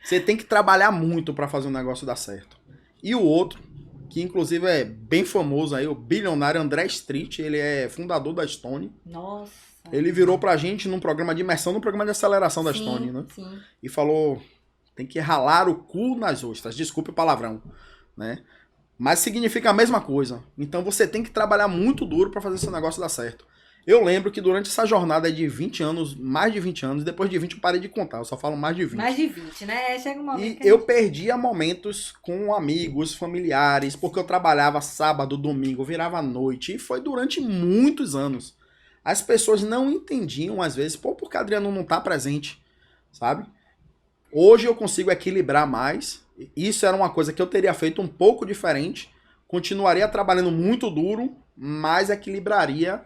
Speaker 2: Você tem que trabalhar muito para fazer um negócio dar certo. E o outro, que inclusive é bem famoso aí, o bilionário André Street, ele é fundador da Stone.
Speaker 1: Nossa.
Speaker 2: Ele virou pra gente num programa de imersão, num programa de aceleração da Stone, né?
Speaker 1: Sim.
Speaker 2: E falou, tem que ralar o cu nas ostras, desculpe o palavrão, né? Mas significa a mesma coisa. Então você tem que trabalhar muito duro para fazer esse negócio dar certo. Eu lembro que durante essa jornada de 20 anos, mais de 20 anos, depois de 20 eu parei de contar, eu só falo mais de 20.
Speaker 1: Mais de 20, né? Chega um momento
Speaker 2: e
Speaker 1: que
Speaker 2: eu perdia momentos com amigos, familiares, porque eu trabalhava sábado, domingo, virava noite, e foi durante muitos anos. As pessoas não entendiam, às vezes, pô, porque Adriano não tá presente, sabe? Hoje eu consigo equilibrar mais, isso era uma coisa que eu teria feito um pouco diferente, continuaria trabalhando muito duro, mas equilibraria,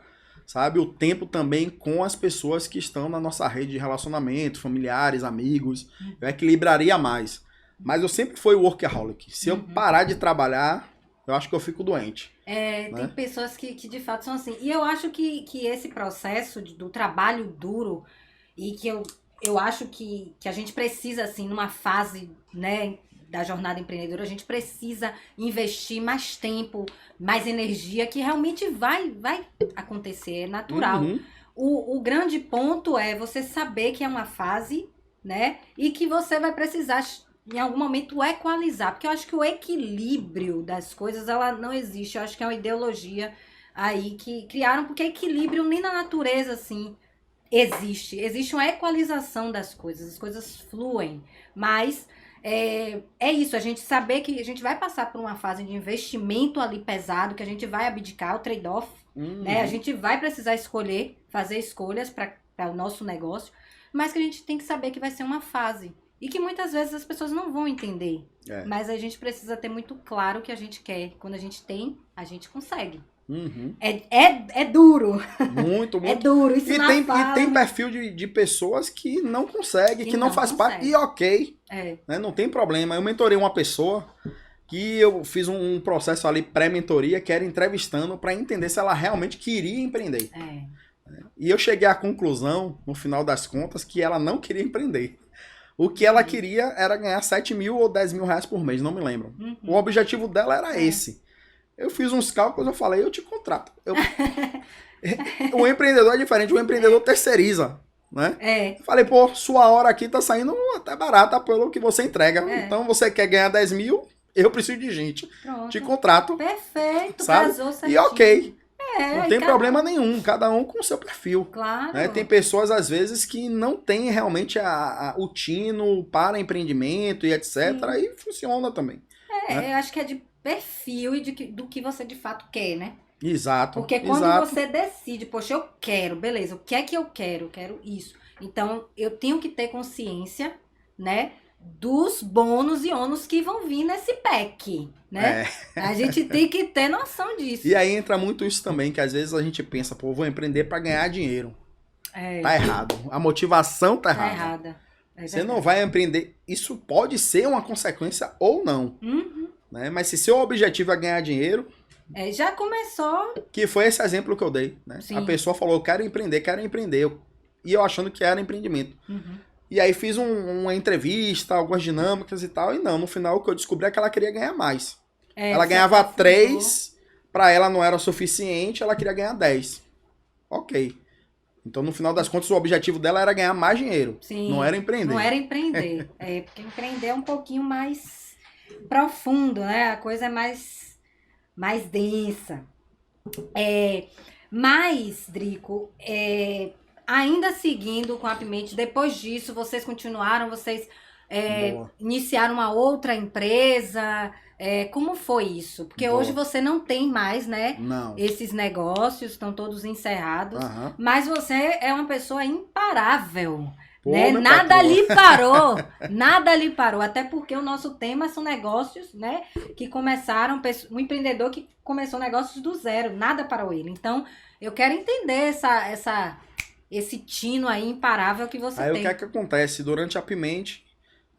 Speaker 2: sabe, o tempo também com as pessoas que estão na nossa rede de relacionamento, familiares, amigos. Eu equilibraria mais. Mas eu sempre fui workaholic. Se eu parar de trabalhar, eu acho que eu fico doente.
Speaker 1: Tem pessoas que de fato são assim. E eu acho que esse processo do trabalho duro, e que eu acho que a gente precisa, assim, numa fase, né, da jornada empreendedora, a gente precisa investir mais tempo, mais energia, que realmente vai acontecer, é natural. O grande ponto é você saber que é uma fase, né, e que você vai precisar, em algum momento, equalizar, porque eu acho que o equilíbrio das coisas, ela não existe. Eu acho que é uma ideologia aí que criaram, porque equilíbrio nem na natureza, assim, existe uma equalização das coisas, as coisas fluem, mas é isso, a gente saber que a gente vai passar por uma fase de investimento ali pesado, que a gente vai abdicar, o trade-off, né? A gente vai precisar fazer escolhas para o nosso negócio, mas que a gente tem que saber que vai ser uma fase. E que muitas vezes as pessoas não vão entender. Mas a gente precisa ter muito claro o que a gente quer. Quando a gente tem, a gente consegue. É duro.
Speaker 2: Muito, muito.
Speaker 1: É duro. Isso
Speaker 2: e tem perfil de pessoas que não consegue, que não faz parte. E ok. Né? Não tem problema. Eu mentorei uma pessoa que eu fiz um processo ali pré-mentoria, que era entrevistando para entender se ela realmente queria empreender. E eu cheguei à conclusão, no final das contas, que ela não queria empreender. O que ela queria era ganhar 7 mil ou 10 mil reais por mês, não me lembro. O objetivo dela era esse. Eu fiz uns cálculos, eu falei, eu te contrato. O empreendedor é diferente, o empreendedor terceiriza, né? Eu falei, pô, sua hora aqui tá saindo até barata pelo que você entrega. Então, você quer ganhar 10 mil, eu preciso de gente.
Speaker 1: Pronto.
Speaker 2: Te contrato.
Speaker 1: Perfeito,
Speaker 2: sabe?
Speaker 1: casou certinho.
Speaker 2: E ok. Não tem problema nenhum, cada um com o seu perfil.
Speaker 1: Claro.
Speaker 2: Né? Tem pessoas, às vezes, que não têm realmente o tino para empreendimento e etc. E funciona também.
Speaker 1: Eu acho que é de perfil e do que você de fato quer, né?
Speaker 2: Exato.
Speaker 1: Porque quando você decide, poxa, eu quero, beleza, o que é que eu quero? Eu quero isso. Então, eu tenho que ter consciência, né, dos bônus e ônus que vão vir nesse pack, né? A gente tem que ter noção disso.
Speaker 2: E aí entra muito isso também, que às vezes a gente pensa, pô, eu vou empreender para ganhar dinheiro. Tá errado. A motivação tá errada. Você não vai empreender. Isso pode ser uma consequência ou não. Né? Mas se seu objetivo é ganhar dinheiro...
Speaker 1: já começou...
Speaker 2: Que foi esse exemplo que eu dei. Né? A pessoa falou, eu quero empreender. E eu achando que era empreendimento. E aí fiz uma entrevista, algumas dinâmicas e tal. E não, no final o que eu descobri é que ela queria ganhar mais. Ela ganhava 3, pra ela não era o suficiente, ela queria ganhar 10. Ok. Então, no final das contas, o objetivo dela era ganhar mais dinheiro. Sim, não era empreender.
Speaker 1: Não era empreender. Porque empreender é um pouquinho mais profundo, né? A coisa é mais densa. Mas, Drico, ainda seguindo com a Apimente, depois disso, vocês continuaram, vocês iniciaram uma outra empresa. Como foi isso? Porque hoje você não tem mais, né?
Speaker 2: Não.
Speaker 1: Esses negócios estão todos encerrados. Mas você é uma pessoa imparável. Pô, né? Nada lhe parou. Nada lhe parou. Até porque o nosso tema são negócios, né? Que começaram, um empreendedor que começou negócios do zero. Nada parou ele. Então, eu quero entender esse tino aí imparável que você tem.
Speaker 2: Aí o que é que acontece? Durante a Apimente,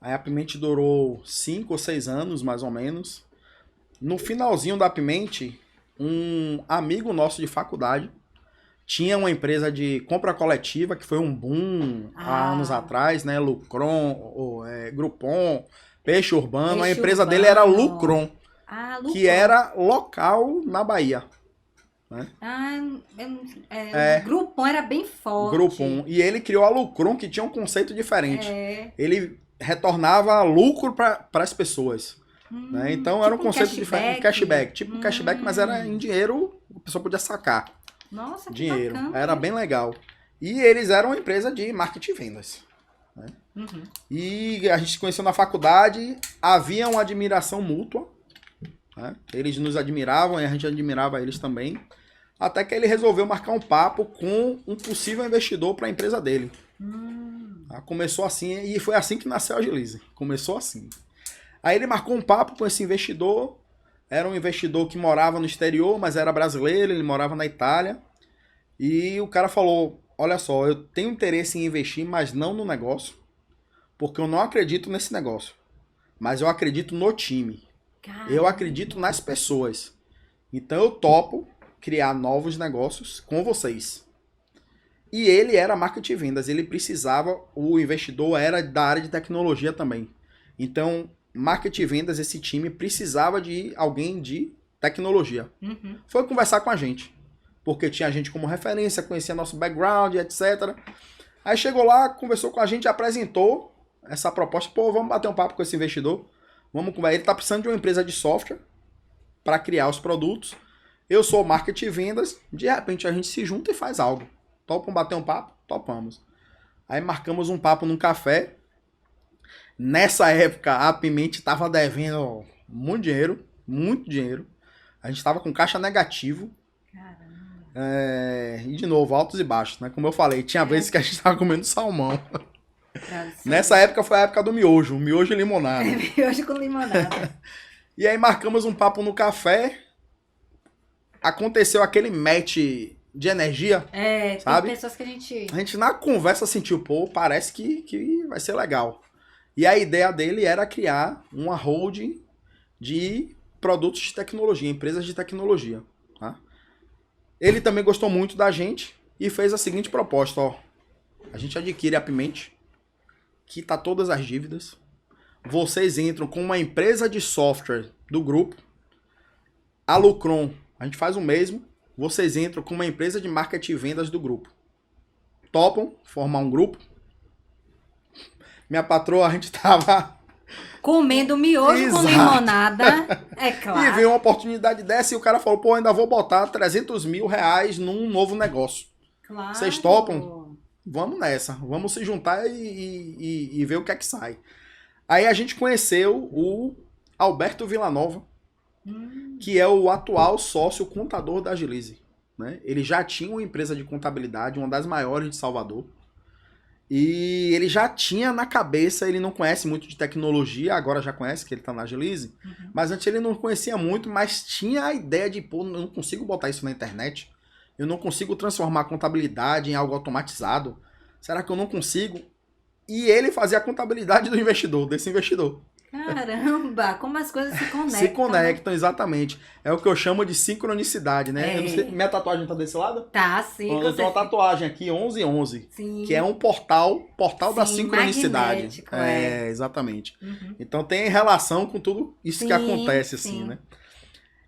Speaker 2: a Apimente durou 5 ou 6 anos, mais ou menos. No finalzinho da Apimente, um amigo nosso de faculdade tinha uma empresa de compra coletiva, que foi um boom há anos atrás, né? Lucron, Groupon, Peixe Urbano. A empresa dele era Lucron, que era local na Bahia. Né?
Speaker 1: Groupon era bem forte.
Speaker 2: Groupon. E ele criou a Lucron, que tinha um conceito diferente. Ele retornava lucro para as pessoas. Né? Então tipo era um conceito diferente. Um cashback. Tipo um cashback, mas era em dinheiro, a pessoa podia sacar.
Speaker 1: Nossa, que
Speaker 2: dinheiro.
Speaker 1: Bacana.
Speaker 2: Era bem legal. E eles eram uma empresa de marketing e vendas. Né? E a gente se conheceu na faculdade, havia uma admiração mútua. Né? Eles nos admiravam e a gente admirava eles também. Até que ele resolveu marcar um papo com um possível investidor para a empresa dele. Começou assim, e foi assim que nasceu a Agilize. Começou assim. Aí ele marcou um papo com esse investidor. Era um investidor que morava no exterior, mas era brasileiro, ele morava na Itália. E o cara falou, olha só, eu tenho interesse em investir, mas não no negócio, porque eu não acredito nesse negócio. Mas eu acredito no time. Caramba. Eu acredito nas pessoas. Então eu topo criar novos negócios com vocês. E ele era marketing e vendas, ele precisava, o investidor era da área de tecnologia também. Então, marketing e vendas, esse time precisava de alguém de tecnologia. Foi conversar com a gente, porque tinha a gente como referência, conhecia nosso background, etc. Aí chegou lá, conversou com a gente, apresentou essa proposta. Pô, vamos bater um papo com esse investidor. Vamos conversar. Ele está precisando de uma empresa de software para criar os produtos. Eu sou marketing e vendas. De repente a gente se junta e faz algo. Topam bater um papo? Topamos. Aí marcamos um papo num café. Nessa época, a Apimente estava devendo muito dinheiro. A gente estava com caixa negativo. Caramba. E de novo, altos e baixos, né? Como eu falei, tinha vezes que a gente estava comendo salmão. Nessa época foi a época do miojo, miojo e limonada.
Speaker 1: Miojo com limonada.
Speaker 2: E aí marcamos um papo no café. Aconteceu aquele match de energia, sabe?
Speaker 1: Tem pessoas que
Speaker 2: a gente na conversa sentiu, pô, parece que vai ser legal. E a ideia dele era criar uma holding de produtos de tecnologia, empresas de tecnologia. Tá? Ele também gostou muito da gente e fez a seguinte proposta, ó. A gente adquire a Apimente, quita todas as dívidas. Vocês entram com uma empresa de software do grupo. A Lucron, a gente faz o mesmo. Vocês entram com uma empresa de marketing e vendas do grupo. Topam formar um grupo. Minha patroa, a gente tava
Speaker 1: comendo miojo com limonada, é claro.
Speaker 2: E veio uma oportunidade dessa e o cara falou, pô, ainda vou botar 300 mil reais num novo negócio.
Speaker 1: Claro.
Speaker 2: Vocês topam? Vamos nessa. Vamos se juntar e ver o que é que sai. Aí a gente conheceu o Alberto Villanova, que é o atual sócio contador da Agilize. Né? Ele já tinha uma empresa de contabilidade, uma das maiores de Salvador. E ele já tinha na cabeça, ele não conhece muito de tecnologia, agora já conhece, que ele tá na Agilize. Mas antes ele não conhecia muito, mas tinha a ideia de, pô, eu não consigo botar isso na internet. Eu não consigo transformar a contabilidade em algo automatizado. Será que eu não consigo? E ele fazia a contabilidade do investidor, desse investidor.
Speaker 1: Caramba, como as coisas se conectam.
Speaker 2: Se conectam, né? Exatamente. É o que eu chamo de sincronicidade, né?
Speaker 1: É.
Speaker 2: Eu não sei, minha tatuagem tá desse lado?
Speaker 1: Tá, sim.
Speaker 2: Eu tenho uma tatuagem aqui, 1111,
Speaker 1: Sim.
Speaker 2: que é um portal
Speaker 1: Sim,
Speaker 2: da sincronicidade. Exatamente.
Speaker 1: Uhum.
Speaker 2: Então tem relação com tudo isso
Speaker 1: Sim,
Speaker 2: que acontece, assim,
Speaker 1: sim.
Speaker 2: né?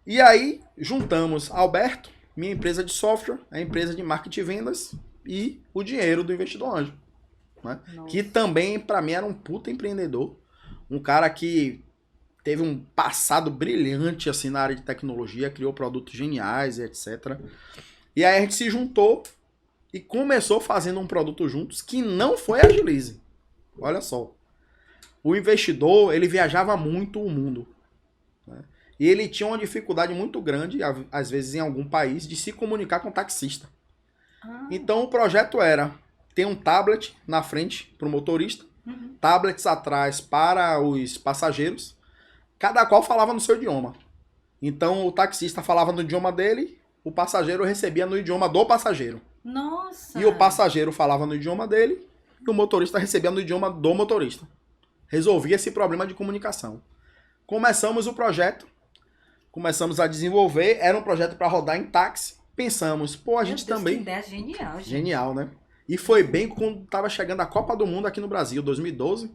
Speaker 2: E aí, juntamos Alberto, minha empresa de software, a empresa de marketing e vendas e o dinheiro do investidor anjo. Né? Que também, para mim, era um puta empreendedor. Um cara que teve um passado brilhante assim na área de tecnologia, criou produtos geniais e etc. E aí a gente se juntou e começou fazendo um produto juntos que não foi a Agilize. Olha só. O investidor, ele viajava muito o mundo. Né? E ele tinha uma dificuldade muito grande, às vezes em algum país, de se comunicar com o taxista. Então o projeto era ter um tablet na frente para o motorista, tablets atrás para os passageiros, cada qual falava no seu idioma. Então o taxista falava no idioma dele, o passageiro recebia no idioma do passageiro.
Speaker 1: Nossa!
Speaker 2: E o passageiro falava no idioma dele, e o motorista recebia no idioma do motorista. Resolvia esse problema de comunicação. Começamos o projeto, começamos a desenvolver, era um projeto para rodar em táxi. Pensamos, pô, a gente também...
Speaker 1: Que ideia genial, gente.
Speaker 2: Genial, né? E foi bem quando estava chegando a Copa do Mundo aqui no Brasil, 2012.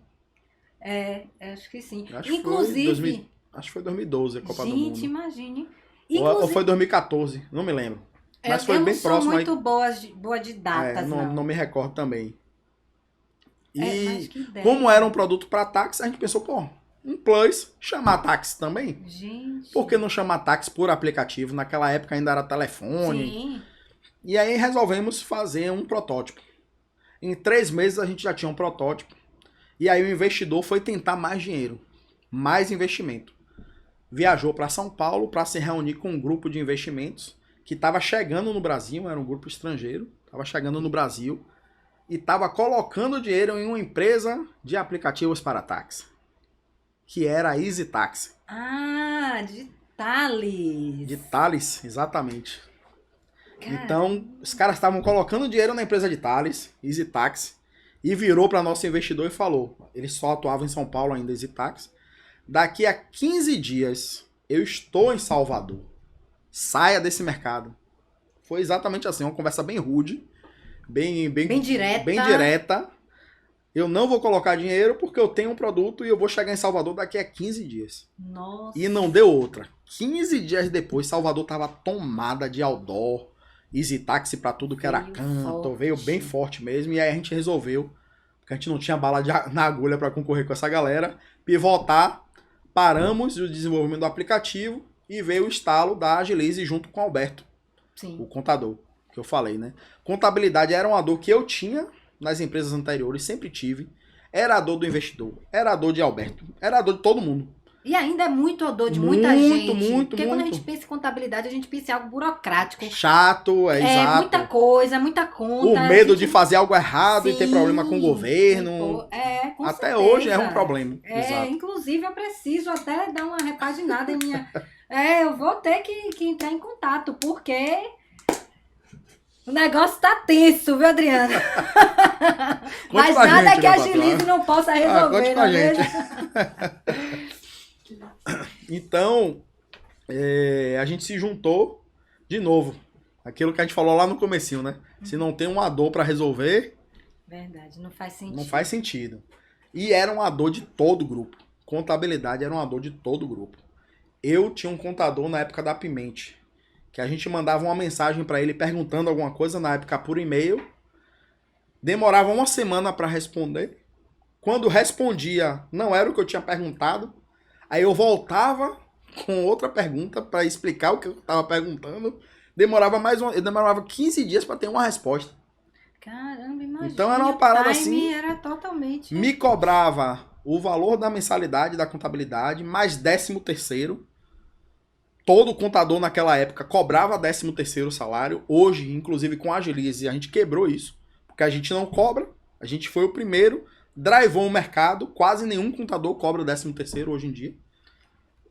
Speaker 1: Acho que sim.
Speaker 2: Inclusive... Acho que foi 2012 a Copa do Mundo.
Speaker 1: Gente, imagine.
Speaker 2: Ou foi 2014, não me lembro. Mas foi bem próximo.
Speaker 1: Eu não sou muito boa de datas,
Speaker 2: não me recordo também. E
Speaker 1: que ideia.
Speaker 2: Como era um produto para táxi, a gente pensou, pô, um plus, chamar táxi também?
Speaker 1: Gente.
Speaker 2: Por que não chamar táxi por aplicativo? Naquela época ainda era telefone.
Speaker 1: Sim.
Speaker 2: E aí resolvemos fazer um protótipo. Em 3 meses a gente já tinha um protótipo. E aí o investidor foi tentar mais dinheiro, mais investimento. Viajou para São Paulo para se reunir com um grupo de investimentos que estava chegando no Brasil, era um grupo estrangeiro, estava chegando no Brasil e estava colocando dinheiro em uma empresa de aplicativos para táxi, que era a Easy Taxi.
Speaker 1: De Thales.
Speaker 2: De Thales, exatamente.
Speaker 1: Caramba.
Speaker 2: Então, os caras estavam colocando dinheiro na empresa de Thales, Easy Taxi, e virou para nosso investidor e falou, ele só atuava em São Paulo ainda, Easy Taxi, daqui a 15 dias eu estou em Salvador, saia desse mercado. Foi exatamente assim, uma conversa bem rude, bem direta. Eu não vou colocar dinheiro porque eu tenho um produto e eu vou chegar em Salvador daqui a 15 dias.
Speaker 1: Nossa.
Speaker 2: E não deu outra. 15 dias depois, Salvador estava tomada de outdoor, Easy Taxi para tudo que era canto, veio bem forte mesmo. E aí a gente resolveu, porque a gente não tinha bala na agulha para concorrer com essa galera, pivotar, paramos o desenvolvimento do aplicativo e veio o estalo da Agilize junto com o Alberto,
Speaker 1: Sim.
Speaker 2: o contador, que eu falei, né? Contabilidade era uma dor que eu tinha nas empresas anteriores, sempre tive. Era a dor do investidor, era a dor de Alberto, era a dor de todo mundo.
Speaker 1: E ainda é muito a dor de muita gente.
Speaker 2: Porque
Speaker 1: quando a gente pensa em contabilidade, a gente pensa em algo burocrático.
Speaker 2: Chato, exato.
Speaker 1: Muita coisa, muita conta.
Speaker 2: O medo de fazer algo errado e ter problema com o governo.
Speaker 1: Com
Speaker 2: até
Speaker 1: certeza.
Speaker 2: Hoje é um problema.
Speaker 1: Inclusive eu preciso até dar uma repaginada em minha... eu vou ter que entrar em contato, porque... O negócio tá tenso, viu, Adriana? Mas nada que a Agilize não possa resolver,
Speaker 2: conte com a gente. Então, a gente se juntou de novo. Aquilo que a gente falou lá no comecinho, né? Se não tem uma dor para resolver...
Speaker 1: Verdade, não faz sentido.
Speaker 2: Não faz sentido. E era uma dor de todo o grupo. Contabilidade era uma dor de todo o grupo. Eu tinha um contador na época da Pimente, que a gente mandava uma mensagem para ele perguntando alguma coisa, na época por e-mail. Demorava uma semana para responder. Quando respondia, não era o que eu tinha perguntado. Aí eu voltava com outra pergunta para explicar o que eu estava perguntando. Demorava 15 dias para ter uma resposta.
Speaker 1: Caramba, imagina.
Speaker 2: Então era uma parada assim.
Speaker 1: Era totalmente...
Speaker 2: Me cobrava o valor da mensalidade da contabilidade, mais 13º. Todo contador naquela época cobrava 13º salário. Hoje, inclusive com a Agilize, a gente quebrou isso. Porque a gente não cobra. A gente foi o primeiro, drivou o mercado. Quase nenhum contador cobra o 13º hoje em dia.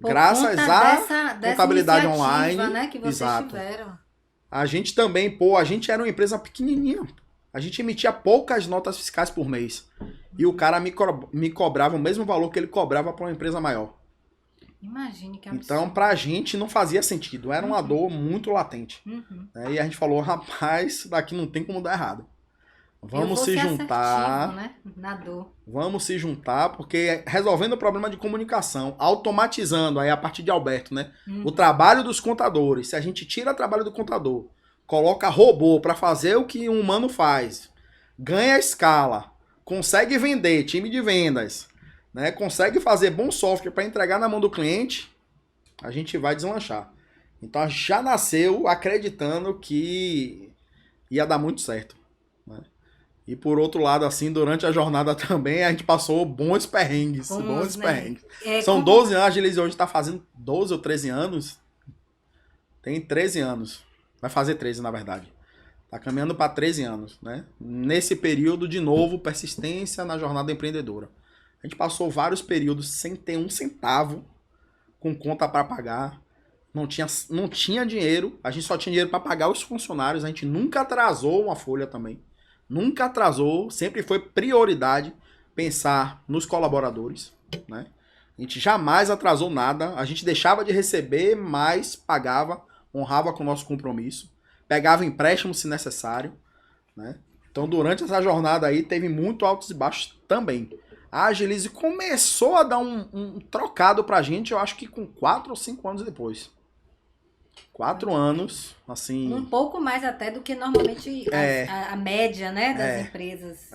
Speaker 2: Graças à contabilidade online.
Speaker 1: Né, que vocês tiveram.
Speaker 2: A gente também, a gente era uma empresa pequenininha. A gente emitia poucas notas fiscais por mês. e o cara me cobrava o mesmo valor que ele cobrava para uma empresa maior.
Speaker 1: Imagine que absurdo.
Speaker 2: Então, pra gente não fazia sentido. Era uma dor muito latente. Né? E a gente falou, rapaz, isso daqui não tem como dar errado. Vamos se juntar.
Speaker 1: Né? Na dor.
Speaker 2: Vamos se juntar, porque resolvendo o problema de comunicação, automatizando, aí a partir de Alberto, né? O trabalho dos contadores. Se a gente tira o trabalho do contador, coloca robô para fazer o que um humano faz, ganha escala, consegue vender, time de vendas, né? Consegue fazer bom software para entregar na mão do cliente, a gente vai deslanchar. Então a gente já nasceu acreditando que ia dar muito certo. Né? E por outro lado, assim, durante a jornada também, a gente passou bons perrengues. Bons perrengues. São 12 anos, a Agilize hoje está fazendo 12 ou 13 anos. Tem 13 anos. Vai fazer 13, na verdade. Tá caminhando para 13 anos, né? Nesse período, de novo, persistência na jornada empreendedora. A gente passou vários períodos sem ter um centavo, com conta para pagar. Não tinha dinheiro. A gente só tinha dinheiro para pagar os funcionários. A gente nunca atrasou uma folha também. Nunca atrasou. Sempre foi prioridade pensar nos colaboradores, né? A gente jamais atrasou nada. A gente deixava de receber, mas pagava, honrava com o nosso compromisso. Pegava empréstimo se necessário, né? Então, durante essa jornada aí, teve muito altos e baixos também. A Agilize começou a dar um trocado pra gente, eu acho que com 4 ou 5 anos depois. 4 anos, assim...
Speaker 1: Um pouco mais até do que normalmente a média, né, das empresas.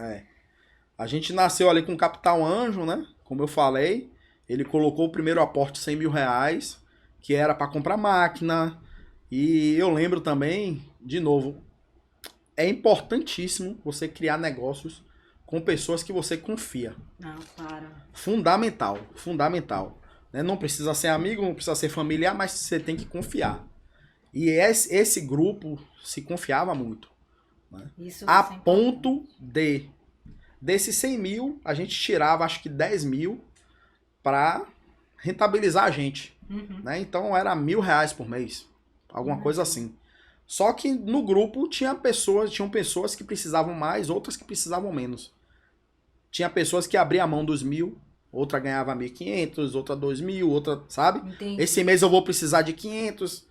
Speaker 2: A gente nasceu ali com o Capital Anjo, né? Como eu falei, ele colocou o primeiro aporte de R$100.000, que era para comprar máquina. E eu lembro também, de novo, é importantíssimo você criar negócios com pessoas que você confia.
Speaker 1: Não, claro.
Speaker 2: Fundamental, fundamental. Né? Não precisa ser amigo, não precisa ser familiar, mas você tem que confiar. E esse grupo se confiava muito. Né? A ponto de, desses 100 mil, a gente tirava acho que 10 mil para rentabilizar a gente. Né? Então era R$1.000 por mês. Alguma coisa assim. Só que no grupo tinham pessoas que precisavam mais, outras que precisavam menos. Tinha pessoas que abriam a mão dos 1.000, outra ganhava 1.500, outra 2.000, outra, sabe?
Speaker 1: Entendi.
Speaker 2: Esse mês eu vou precisar de 500.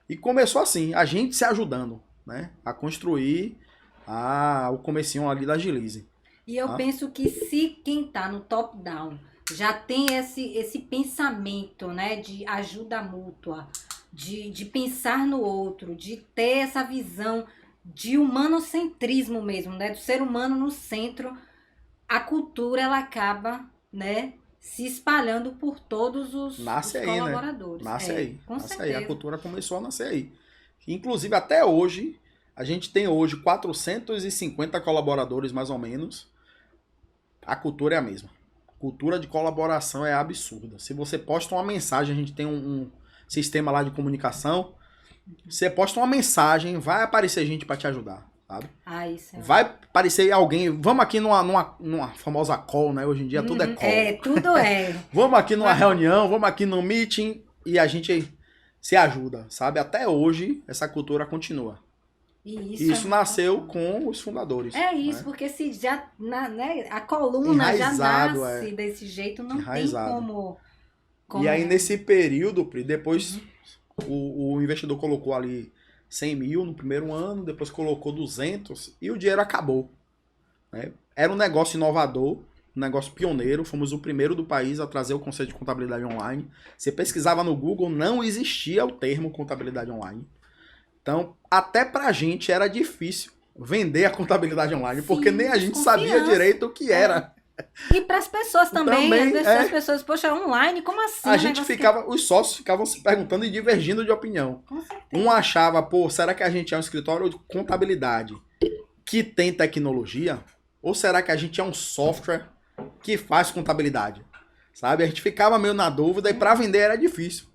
Speaker 2: E começou assim, a gente se ajudando, né? A construir o comecinho ali da Agilize.
Speaker 1: E eu penso que se quem tá no top-down já tem esse pensamento, né, de ajuda mútua, de pensar no outro, de ter essa visão de humanocentrismo mesmo, né, do ser humano no centro, a cultura ela acaba, né, se espalhando por todos os colaboradores.
Speaker 2: Né? Nasce aí.
Speaker 1: Com
Speaker 2: Nasce
Speaker 1: certeza.
Speaker 2: aí. A cultura começou a nascer aí. Inclusive, até hoje, a gente tem hoje 450 colaboradores, mais ou menos. A cultura é a mesma. A cultura de colaboração é absurda. Se você posta uma mensagem, a gente tem um sistema lá de comunicação. Você posta uma mensagem, vai aparecer gente para te ajudar. Sabe?
Speaker 1: Isso é.
Speaker 2: Vai aparecer alguém. Vamos aqui numa famosa call, né? Hoje em dia tudo é call.
Speaker 1: Tudo é.
Speaker 2: Vamos aqui numa reunião, vamos aqui no meeting e a gente se ajuda, sabe? Até hoje essa cultura continua. E isso nasceu com os fundadores.
Speaker 1: É isso, né? Porque se já né, a coluna
Speaker 2: enraizado,
Speaker 1: já nasce desse jeito, não
Speaker 2: enraizado.
Speaker 1: Tem como.
Speaker 2: E aí nesse período, Pri, depois o investidor colocou ali 100 mil no primeiro ano, depois colocou 200 e o dinheiro acabou. Né? Era um negócio inovador, um negócio pioneiro, fomos o primeiro do país a trazer o conceito de contabilidade online. Você pesquisava no Google, não existia o termo contabilidade online. Então, até pra gente era difícil vender a contabilidade online, porque nem a gente sabia direito o que era.
Speaker 1: E para as pessoas também às vezes as pessoas, poxa, online, como assim?
Speaker 2: A gente ficava, os sócios ficavam se perguntando e divergindo de opinião.
Speaker 1: Com certeza.
Speaker 2: Um achava, será que a gente é um escritório de contabilidade que tem tecnologia? Ou será que a gente é um software que faz contabilidade? Sabe? A gente ficava meio na dúvida e para vender era difícil.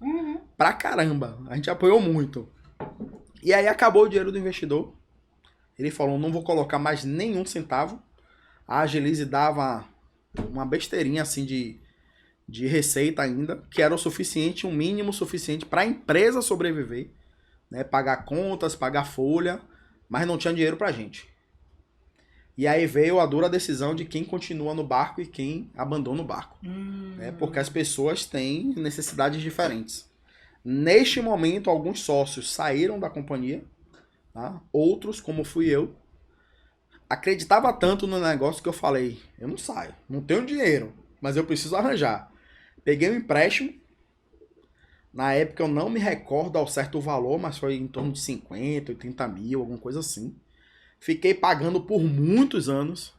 Speaker 2: Pra caramba. A gente apoiou muito. E aí acabou o dinheiro do investidor. Ele falou, não vou colocar mais nenhum centavo. A Agilize dava uma besteirinha assim de receita ainda, que era o suficiente, um mínimo suficiente para a empresa sobreviver, né? Pagar contas, pagar folha, mas não tinha dinheiro pra gente. E aí veio a dura decisão de quem continua no barco e quem abandona o barco. Porque as pessoas têm necessidades diferentes. Neste momento, alguns sócios saíram da companhia, tá? Outros, como fui eu, acreditava tanto no negócio que eu falei, eu não saio, não tenho dinheiro, mas eu preciso arranjar. Peguei um empréstimo, na época eu não me recordo ao certo valor, mas foi em torno de 50, 80 mil, alguma coisa assim. Fiquei pagando por muitos anos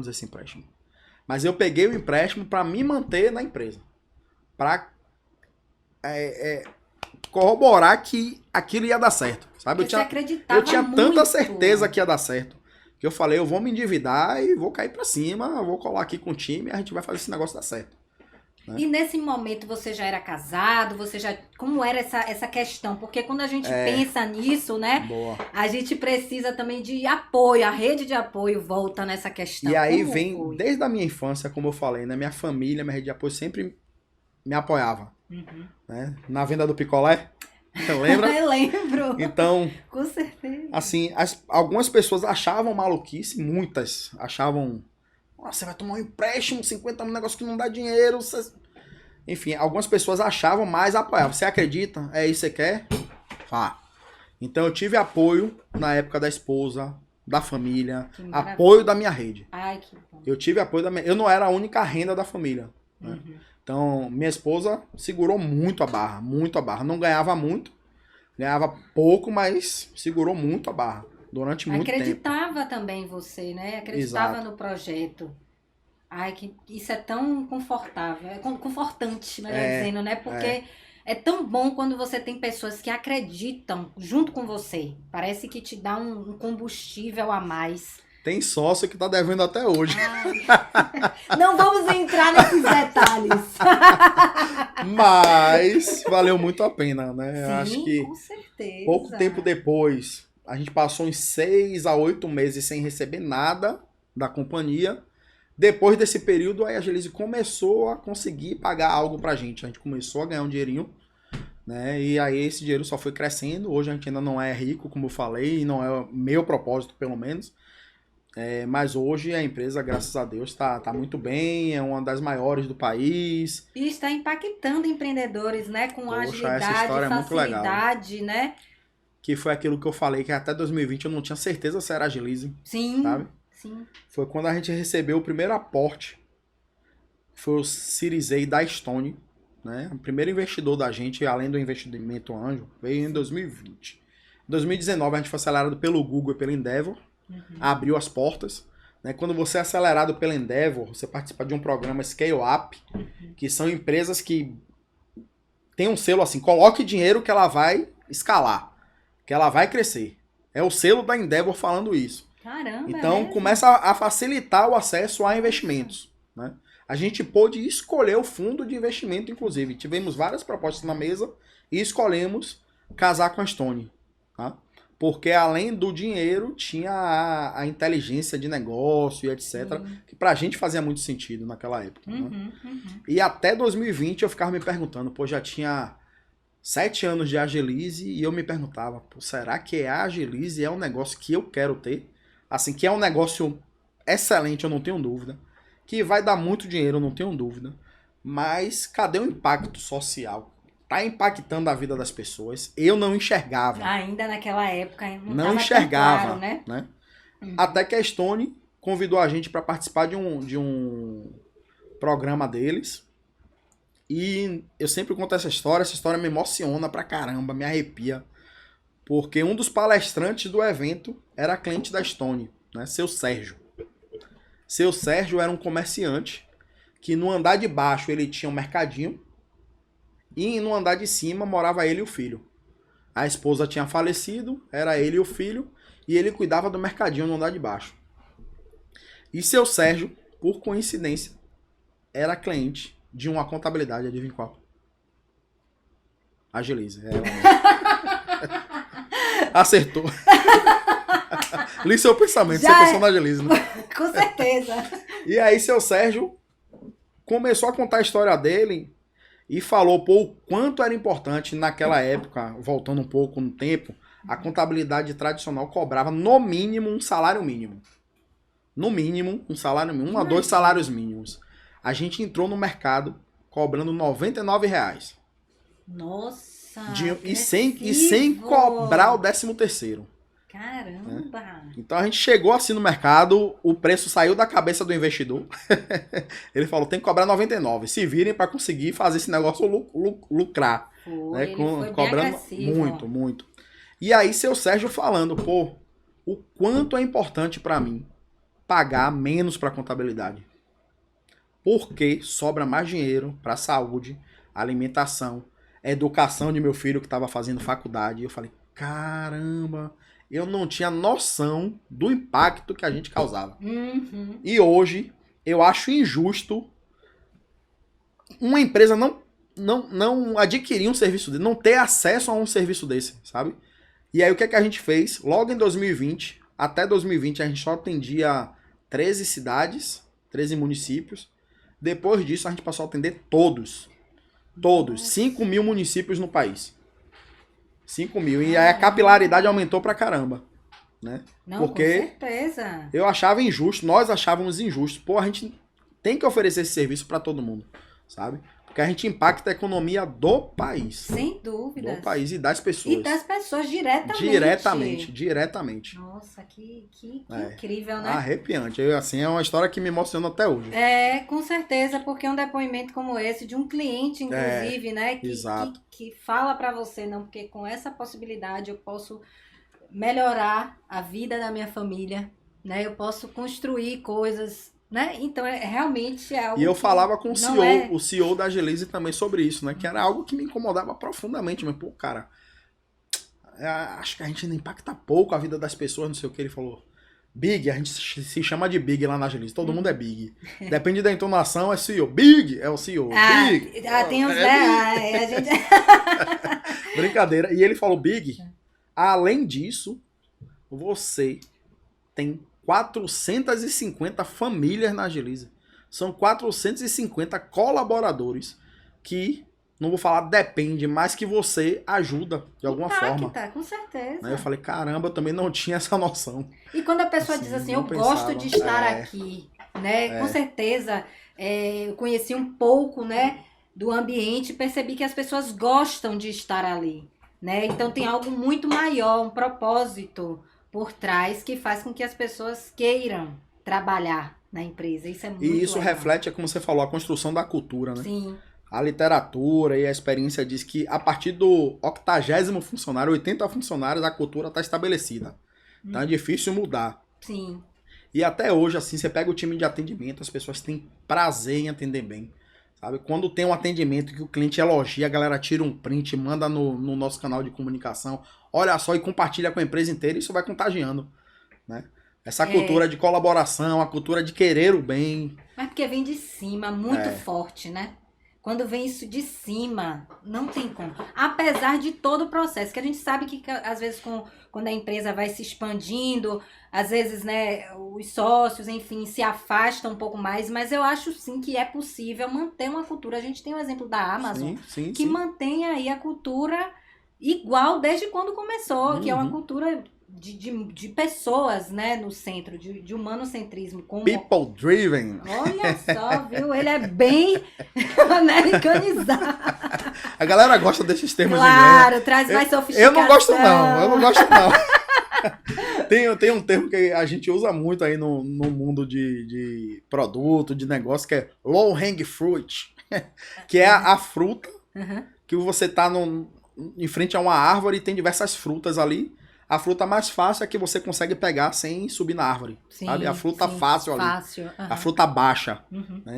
Speaker 2: esse empréstimo. Mas eu peguei o empréstimo para me manter na empresa. Para corroborar que aquilo ia dar certo. Sabe? Eu tinha tanta certeza que ia dar certo. Que eu falei, eu vou me endividar e vou cair para cima, vou colar aqui com o time e a gente vai fazer esse negócio dar certo. Né?
Speaker 1: E nesse momento você já era casado? Como era essa questão? Porque quando a gente pensa nisso, né?
Speaker 2: Boa.
Speaker 1: A gente precisa também de apoio, a rede de apoio volta nessa questão.
Speaker 2: E aí desde a minha infância, como eu falei, né? Minha família, minha rede de apoio sempre me apoiava. Né? Na venda do picolé, lembra?
Speaker 1: Eu lembro.
Speaker 2: Então,
Speaker 1: com certeza.
Speaker 2: Assim, algumas pessoas achavam maluquice, muitas achavam, você vai tomar um empréstimo, 50 mil, negócio que não dá dinheiro. Enfim, algumas pessoas achavam, mas apoiavam. Você acredita? É isso que você quer? Então eu tive apoio na época da esposa, da família, apoio da minha rede.
Speaker 1: Ai, que bom.
Speaker 2: Eu tive apoio da minha... Eu não era a única renda da família. Né? Então, minha esposa segurou muito a barra. Não ganhava muito, ganhava pouco, mas segurou muito a barra durante muito tempo.
Speaker 1: Acreditava também em você, né? Acreditava
Speaker 2: Exato.
Speaker 1: no projeto. Ai, que isso é tão confortável, é confortante, melhor dizendo, né? Porque é tão bom quando você tem pessoas que acreditam junto com você. Parece que te dá um combustível a mais.
Speaker 2: Tem sócio que tá devendo até hoje.
Speaker 1: Não vamos entrar nesses detalhes.
Speaker 2: Mas valeu muito a pena, né?
Speaker 1: Sim,
Speaker 2: eu acho que
Speaker 1: com certeza.
Speaker 2: Pouco tempo depois, a gente passou uns 6 a 8 meses sem receber nada da companhia. Depois desse período, a Agilize começou a conseguir pagar algo pra gente. A gente começou a ganhar um dinheirinho, né? E aí esse dinheiro só foi crescendo. Hoje a gente ainda não é rico, como eu falei, e não é o meu propósito, pelo menos. Mas hoje a empresa, graças a Deus, tá muito bem, é uma das maiores do país.
Speaker 1: E está impactando empreendedores, né? Com agilidade,
Speaker 2: essa história
Speaker 1: facilidade,
Speaker 2: é muito legal.
Speaker 1: Né?
Speaker 2: Que foi aquilo que eu falei, que até 2020 eu não tinha certeza se era Agilize.
Speaker 1: Sim,
Speaker 2: sabe?
Speaker 1: Sim.
Speaker 2: Foi quando a gente recebeu o primeiro aporte. Foi o Series A da Stone, né? O primeiro investidor da gente, além do investimento anjo, veio em 2020. Em 2019 a gente foi acelerado pelo Google e pelo Endeavor. Abriu as portas. Né? Quando você é acelerado pela Endeavor, você participa de um programa Scale Up, que são empresas que tem um selo assim, coloque dinheiro que ela vai escalar, que ela vai crescer. É o selo da Endeavor falando isso.
Speaker 1: Caramba,
Speaker 2: então começa a facilitar o acesso a investimentos. Né? A gente pôde escolher o fundo de investimento, inclusive. Tivemos várias propostas na mesa e escolhemos casar com a Stone. Tá? Porque além do dinheiro, tinha a inteligência de negócio e etc. Que pra gente fazia muito sentido naquela época. Né? E até 2020 eu ficava me perguntando, já tinha 7 anos de Agilize e eu me perguntava, será que a Agilize é um negócio que eu quero ter? Assim, que é um negócio excelente, eu não tenho dúvida. Que vai dar muito dinheiro, eu não tenho dúvida. Mas cadê o impacto social? Tá impactando a vida das pessoas. Eu não enxergava.
Speaker 1: Ainda naquela época.
Speaker 2: Não enxergava.
Speaker 1: Claro, né?
Speaker 2: Até que a Stone convidou a gente para participar de um programa deles. E eu sempre conto essa história me emociona pra caramba, me arrepia. Porque um dos palestrantes do evento era cliente da Stone, né? Seu Sérgio. Seu Sérgio era um comerciante que no andar de baixo ele tinha um mercadinho. E no andar de cima morava ele e o filho. A esposa tinha falecido, era ele e o filho, e ele cuidava do mercadinho no andar de baixo. E seu Sérgio, por coincidência, era cliente de uma contabilidade, adivinha qual? Agilize. Acertou. Li seu pensamento, você pensou na Agilize, né?
Speaker 1: Com certeza.
Speaker 2: E aí seu Sérgio começou a contar a história dele e falou o quanto era importante naquela época, voltando um pouco no tempo, a contabilidade tradicional cobrava no mínimo um salário mínimo. no mínimo, um salário mínimo, 1 a 2 salários mínimos. A gente entrou no mercado cobrando R$99.
Speaker 1: Nossa!
Speaker 2: E sem cobrar o 13º.
Speaker 1: Caramba!
Speaker 2: Né? Então a gente chegou assim no mercado, o preço saiu da cabeça do investidor. Ele falou, tem que cobrar 99. Se virem para conseguir fazer esse negócio lucrar.
Speaker 1: Foi,
Speaker 2: né?
Speaker 1: foi
Speaker 2: Cobrando muito. E aí, seu Sérgio falando, pô, o quanto é importante para mim pagar menos para contabilidade. Porque sobra mais dinheiro para saúde, alimentação, educação de meu filho que estava fazendo faculdade. E eu falei, caramba, eu não tinha noção do impacto que a gente causava.
Speaker 1: Uhum.
Speaker 2: E hoje, eu acho injusto uma empresa não adquirir um serviço desse, não ter acesso a um serviço desse, sabe? E aí o que é que a gente fez? Logo em 2020, até 2020 a gente só atendia 13 cidades, 13 municípios. Depois disso a gente passou a atender todos. 5 mil municípios no país. 5 mil. E aí a capilaridade aumentou pra caramba. Né?
Speaker 1: Não,
Speaker 2: porque
Speaker 1: com certeza.
Speaker 2: Eu achava injusto, nós achávamos injusto. Pô, a gente tem que oferecer esse serviço pra todo mundo, sabe? Porque a gente impacta a economia do país.
Speaker 1: Sem dúvida.
Speaker 2: Do país e das pessoas.
Speaker 1: E das pessoas diretamente.
Speaker 2: Diretamente.
Speaker 1: Nossa, que incrível, né?
Speaker 2: Arrepiante. É uma história que me emociona até hoje.
Speaker 1: Com certeza, porque um depoimento como esse, de um cliente, inclusive, né? Que fala pra você, não, porque com essa possibilidade eu posso melhorar a vida da minha família, né? Eu posso construir coisas... Né? Então, realmente é algo.
Speaker 2: E eu falava com o CEO da Agilize também sobre isso, né? Que era algo que me incomodava profundamente. Mas, pô, cara, acho que a gente ainda impacta pouco a vida das pessoas, não sei o que. Ele falou, Big, a gente se chama de Big lá na Agilize. Todo mundo é Big. Depende da entonação, é CEO. Big é o CEO. Big.
Speaker 1: Tem uns. A gente...
Speaker 2: Brincadeira. E ele falou, Big, além disso, você tem 450 famílias na Agilize. São 450 colaboradores que, não vou falar depende, mas que você ajuda de alguma forma.
Speaker 1: Com certeza.
Speaker 2: Eu falei, caramba, eu também não tinha essa noção.
Speaker 1: E quando a pessoa diz assim, eu gosto de estar aqui, né? Com certeza, eu conheci um pouco, né, do ambiente e percebi que as pessoas gostam de estar ali, né? Então tem algo muito maior, um propósito por trás que faz com que as pessoas queiram trabalhar na empresa. Isso é muito
Speaker 2: E isso
Speaker 1: legal.
Speaker 2: reflete, como você falou, a construção da cultura, né?
Speaker 1: Sim.
Speaker 2: A literatura e a experiência diz que a partir do 80º funcionário, 80 funcionários, a cultura está estabelecida. Então é difícil mudar.
Speaker 1: Sim.
Speaker 2: E até hoje, assim, você pega o time de atendimento, as pessoas têm prazer em atender bem. Sabe? Quando tem um atendimento que o cliente elogia, a galera tira um print, manda no nosso canal de comunicação, olha só, e compartilha com a empresa inteira, isso vai contagiando, né? Essa cultura de colaboração, a cultura de querer o bem.
Speaker 1: Mas porque vem de cima, muito forte, né? Quando vem isso de cima, não tem como. Apesar de todo o processo, que a gente sabe que às vezes quando a empresa vai se expandindo, às vezes, né, os sócios, enfim, se afastam um pouco mais, mas eu acho sim que é possível manter uma cultura. A gente tem o exemplo da Amazon, que mantém aí a cultura igual desde quando começou, que é uma cultura de pessoas, né, no centro, de humanocentrismo. Como...
Speaker 2: People driven.
Speaker 1: Olha só, viu? Ele é bem americanizado.
Speaker 2: A galera gosta desses termos em inglês.
Speaker 1: Claro, traz mais sofisticação.
Speaker 2: Eu não gosto não. Tem um termo que a gente usa muito aí no mundo de produto, de negócio, que é low hang fruit, que é a fruta que você tá em frente a uma árvore e tem diversas frutas ali. A fruta mais fácil é que você consegue pegar sem subir na árvore, sabe? A fruta fácil ali. A fruta baixa.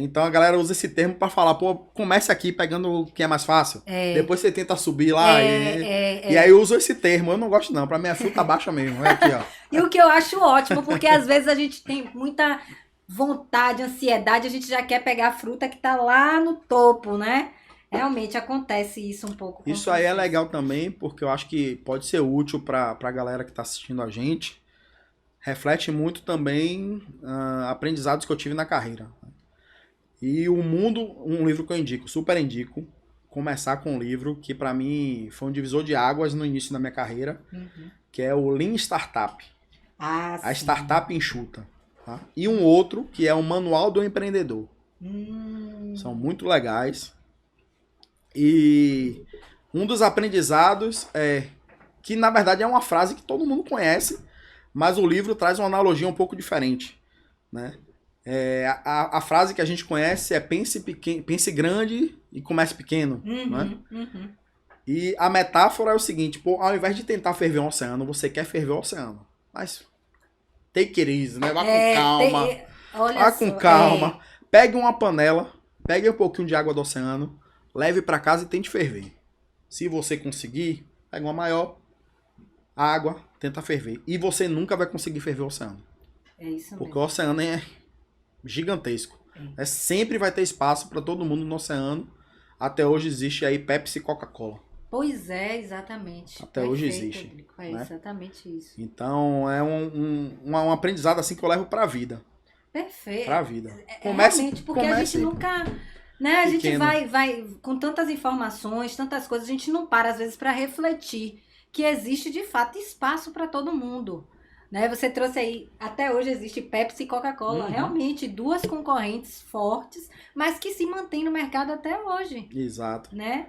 Speaker 2: Então a galera usa esse termo pra falar, pô, comece aqui pegando o que é mais fácil. Depois você tenta subir lá e aí eu uso esse termo. Eu não gosto não, pra mim é fruta baixa mesmo. É aqui, ó.
Speaker 1: E o que eu acho ótimo, porque às vezes a gente tem muita vontade, ansiedade, a gente já quer pegar a fruta que tá lá no topo, né? Realmente acontece isso um pouco.
Speaker 2: Isso aí é legal também, porque eu acho que pode ser útil para a galera que está assistindo a gente. Reflete muito também aprendizados que eu tive na carreira. E o mundo, um livro que eu indico, super indico, começar com um livro que para mim foi um divisor de águas no início da minha carreira, que é o Lean Startup. A Startup Enxuta. Tá? E um outro, que é o Manual do Empreendedor. São muito legais. E um dos aprendizados é que, na verdade, é uma frase que todo mundo conhece, mas o livro traz uma analogia um pouco diferente, né? A frase que a gente conhece é pense grande e comece pequeno, né? E a metáfora é o seguinte, pô, ao invés de tentar ferver um oceano, você quer ferver o oceano. Mas take it easy, né? Vá com calma. Vá com calma. Pegue uma panela, pegue um pouquinho de água do oceano, leve para casa e tente ferver. Se você conseguir, pega uma maior, água, tenta ferver. E você nunca vai conseguir ferver o oceano.
Speaker 1: É isso mesmo.
Speaker 2: Porque o oceano é gigantesco. Sempre vai ter espaço para todo mundo no oceano. Até hoje existe aí Pepsi e Coca-Cola.
Speaker 1: Pois é, exatamente.
Speaker 2: Até hoje existe.
Speaker 1: Rodrigo. É, né? Exatamente isso.
Speaker 2: Então é um aprendizado assim que eu levo para a vida.
Speaker 1: Perfeito.
Speaker 2: Para a vida.
Speaker 1: Realmente, porque a gente nunca... Né? A gente vai com tantas informações, tantas coisas, a gente não para às vezes para refletir que existe de fato espaço para todo mundo. Né? Você trouxe aí, até hoje existe Pepsi e Coca-Cola, realmente duas concorrentes fortes, mas que se mantêm no mercado até hoje.
Speaker 2: Exato.
Speaker 1: Né?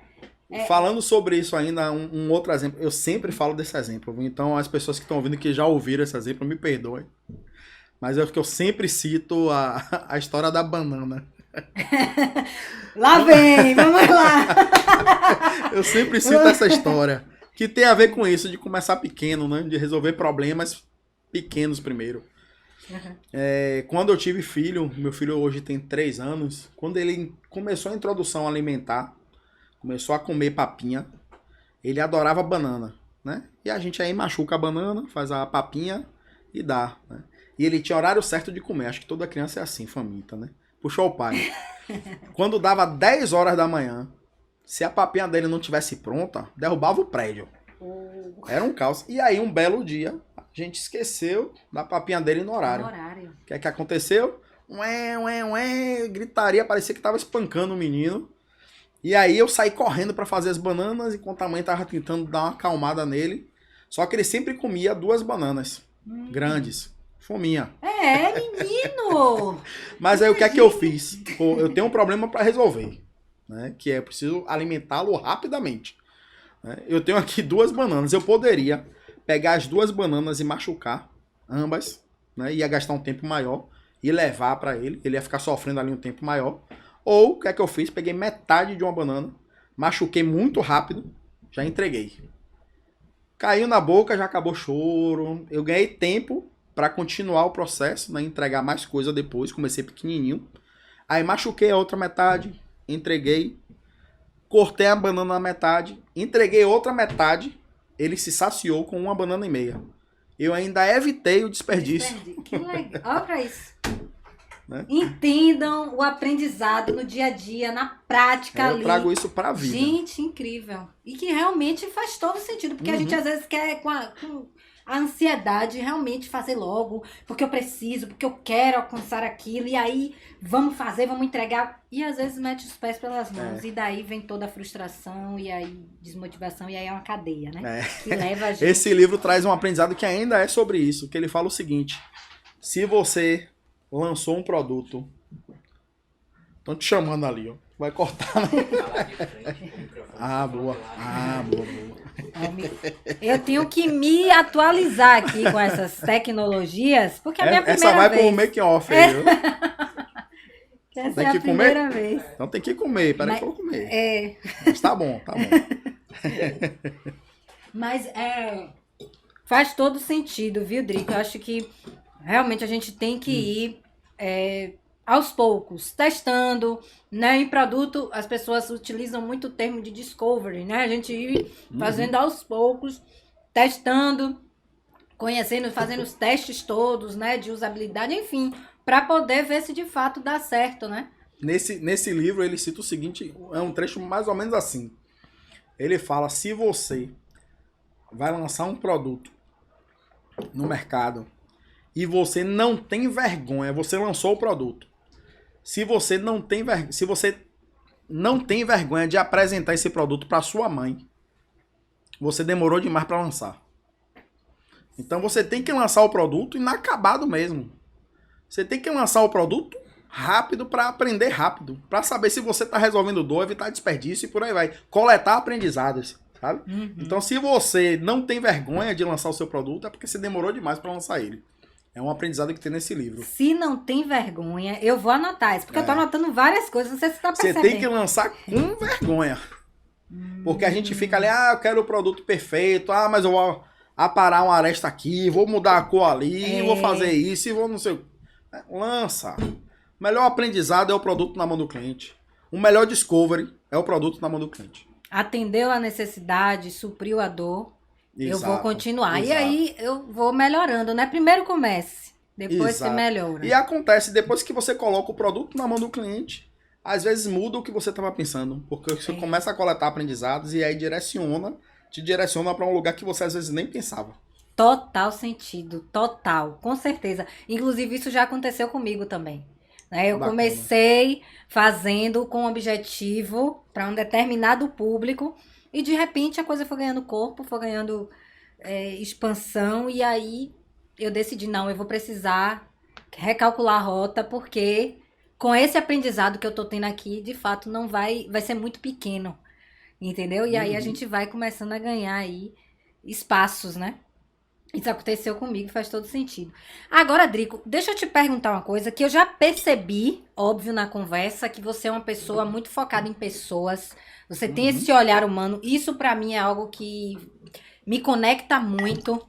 Speaker 2: Falando sobre isso ainda, um outro exemplo, eu sempre falo desse exemplo, então as pessoas que estão ouvindo que já ouviram esse exemplo, me perdoem, mas é que eu sempre cito a história da banana.
Speaker 1: Lá vem, vamos lá!
Speaker 2: Eu sempre cito essa história, que tem a ver com isso, de começar pequeno, né? De resolver problemas pequenos primeiro. Quando eu tive filho, meu filho hoje tem 3 anos, quando ele começou a introdução alimentar, começou a comer papinha, ele adorava banana, né? E a gente aí machuca a banana, faz a papinha e dá, né? E ele tinha horário certo de comer, acho que toda criança é assim, faminta, né? Puxou o pai. Quando dava 10 horas da manhã, se a papinha dele não tivesse pronta, derrubava o prédio. Era um caos. E aí, um belo dia, a gente esqueceu da papinha dele no horário. O que é que aconteceu? Gritaria, parecia que tava espancando o menino. E aí eu saí correndo para fazer as bananas, enquanto a mãe tava tentando dar uma acalmada nele. Só que ele sempre comia 2 bananas grandes. Fominha.
Speaker 1: Menino!
Speaker 2: Mas aí o que é que eu fiz? Pô, eu tenho um problema para resolver, né? Que é preciso alimentá-lo rapidamente. Eu tenho aqui 2 bananas. Eu poderia pegar as 2 bananas e machucar ambas, né? Ia gastar um tempo maior e levar para ele. Ele ia ficar sofrendo ali um tempo maior. Ou o que é que eu fiz? Peguei metade de uma banana, machuquei muito rápido, já entreguei. Caiu na boca, já acabou o choro. Eu ganhei tempo para continuar o processo, né? Entregar mais coisa depois. Comecei pequenininho. Aí machuquei a outra metade, entreguei. Cortei a banana na metade, entreguei outra metade. Ele se saciou com 1 banana e meia. Eu ainda evitei o desperdício.
Speaker 1: Que legal. Olha pra isso. Né? Entendam o aprendizado no dia a dia, na prática ali.
Speaker 2: Eu trago isso pra vida.
Speaker 1: Gente, incrível. E que realmente faz todo sentido. Porque a gente às vezes quer com a ansiedade realmente fazer logo. Porque eu preciso, porque eu quero alcançar aquilo. E aí vamos fazer, vamos entregar. E às vezes mete os pés pelas mãos. E daí vem toda a frustração e aí desmotivação. E aí é uma cadeia, né? Que leva a gente...
Speaker 2: Esse livro traz um aprendizado que ainda é sobre isso. Que ele fala o seguinte. Se você... lançou um produto. Estão te chamando ali, ó. Vai cortar. Boa. Boa.
Speaker 1: Eu tenho que me atualizar aqui com essas tecnologias, porque é a minha primeira vez.
Speaker 2: Essa vai pro making off aí, viu?
Speaker 1: Essa é a primeira vez.
Speaker 2: Então tem que comer, peraí que eu vou comer. Mas tá bom.
Speaker 1: Mas faz todo sentido, viu, Drico? Eu acho que realmente a gente tem que ir aos poucos, testando, né? Em produto, as pessoas utilizam muito o termo de discovery, né? A gente ir fazendo aos poucos, testando, conhecendo, fazendo os testes todos, né? De usabilidade, enfim, para poder ver se de fato dá certo, né?
Speaker 2: Nesse livro ele cita o seguinte, é um trecho mais ou menos assim. Ele fala, se você vai lançar um produto no mercado e você não tem vergonha, você lançou o produto. Se você não tem vergonha de apresentar esse produto para sua mãe, você demorou demais para lançar. Então você tem que lançar o produto inacabado mesmo. Você tem que lançar o produto rápido para aprender rápido, para saber se você está resolvendo dor, evitar desperdício e por aí vai. Coletar aprendizados, sabe? Então, se você não tem vergonha de lançar o seu produto, é porque você demorou demais para lançar ele. É um aprendizado que tem nesse livro.
Speaker 1: Se não tem vergonha, eu vou anotar isso, porque eu tô anotando várias coisas, não sei se você tá percebendo.
Speaker 2: Você tem que lançar com vergonha. Porque a gente fica ali, eu quero o produto perfeito, mas eu vou aparar uma aresta aqui, vou mudar a cor ali, vou fazer isso, e vou não sei. Lança. O melhor aprendizado é o produto na mão do cliente. O melhor discovery é o produto na mão do cliente.
Speaker 1: Atendeu a necessidade, supriu a dor.
Speaker 2: Exato,
Speaker 1: eu vou continuar.
Speaker 2: exato.
Speaker 1: E aí eu vou melhorando, né? Primeiro comece, depois você melhora.
Speaker 2: E acontece, depois que você coloca o produto na mão do cliente, às vezes muda o que você estava pensando. Porque você começa a coletar aprendizados e aí te direciona para um lugar que você às vezes nem pensava.
Speaker 1: Total sentido, total, com certeza. Inclusive isso já aconteceu comigo também. Eu
Speaker 2: Bacana.
Speaker 1: Comecei fazendo com objetivo para um determinado público e de repente a coisa foi ganhando corpo, foi ganhando expansão e aí eu decidi, não, eu vou precisar recalcular a rota porque com esse aprendizado que eu tô tendo aqui, de fato não vai ser muito pequeno, entendeu? E aí a gente vai começando a ganhar aí espaços, né? Isso aconteceu comigo, faz todo sentido. Agora, Drico, deixa eu te perguntar uma coisa que eu já percebi, óbvio, na conversa, que você é uma pessoa muito focada em pessoas. Você tem esse olhar humano. Isso, pra mim, é algo que me conecta muito,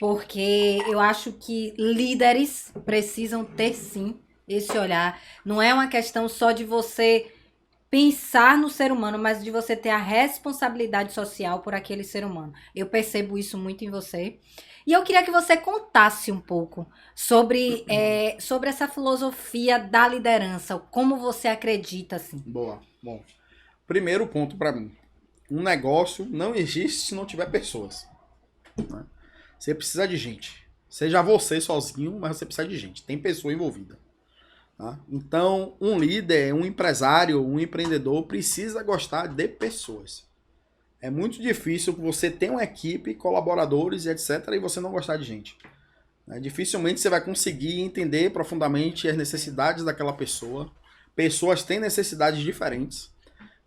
Speaker 1: porque eu acho que líderes precisam ter, sim, esse olhar. Não é uma questão só de você pensar no ser humano, mas de você ter a responsabilidade social por aquele ser humano. Eu percebo isso muito em você. E eu queria que você contasse um pouco sobre essa filosofia da liderança, como você acredita, assim.
Speaker 2: Boa. Bom, primeiro ponto para mim. Um negócio não existe se não tiver pessoas. Né? Você precisa de gente. Seja você sozinho, mas você precisa de gente. Tem pessoa envolvida. Tá? Então, um líder, um empresário, um empreendedor precisa gostar de pessoas. É muito difícil você ter uma equipe, colaboradores e etc. e você não gostar de gente. Dificilmente você vai conseguir entender profundamente as necessidades daquela pessoa. Pessoas têm necessidades diferentes.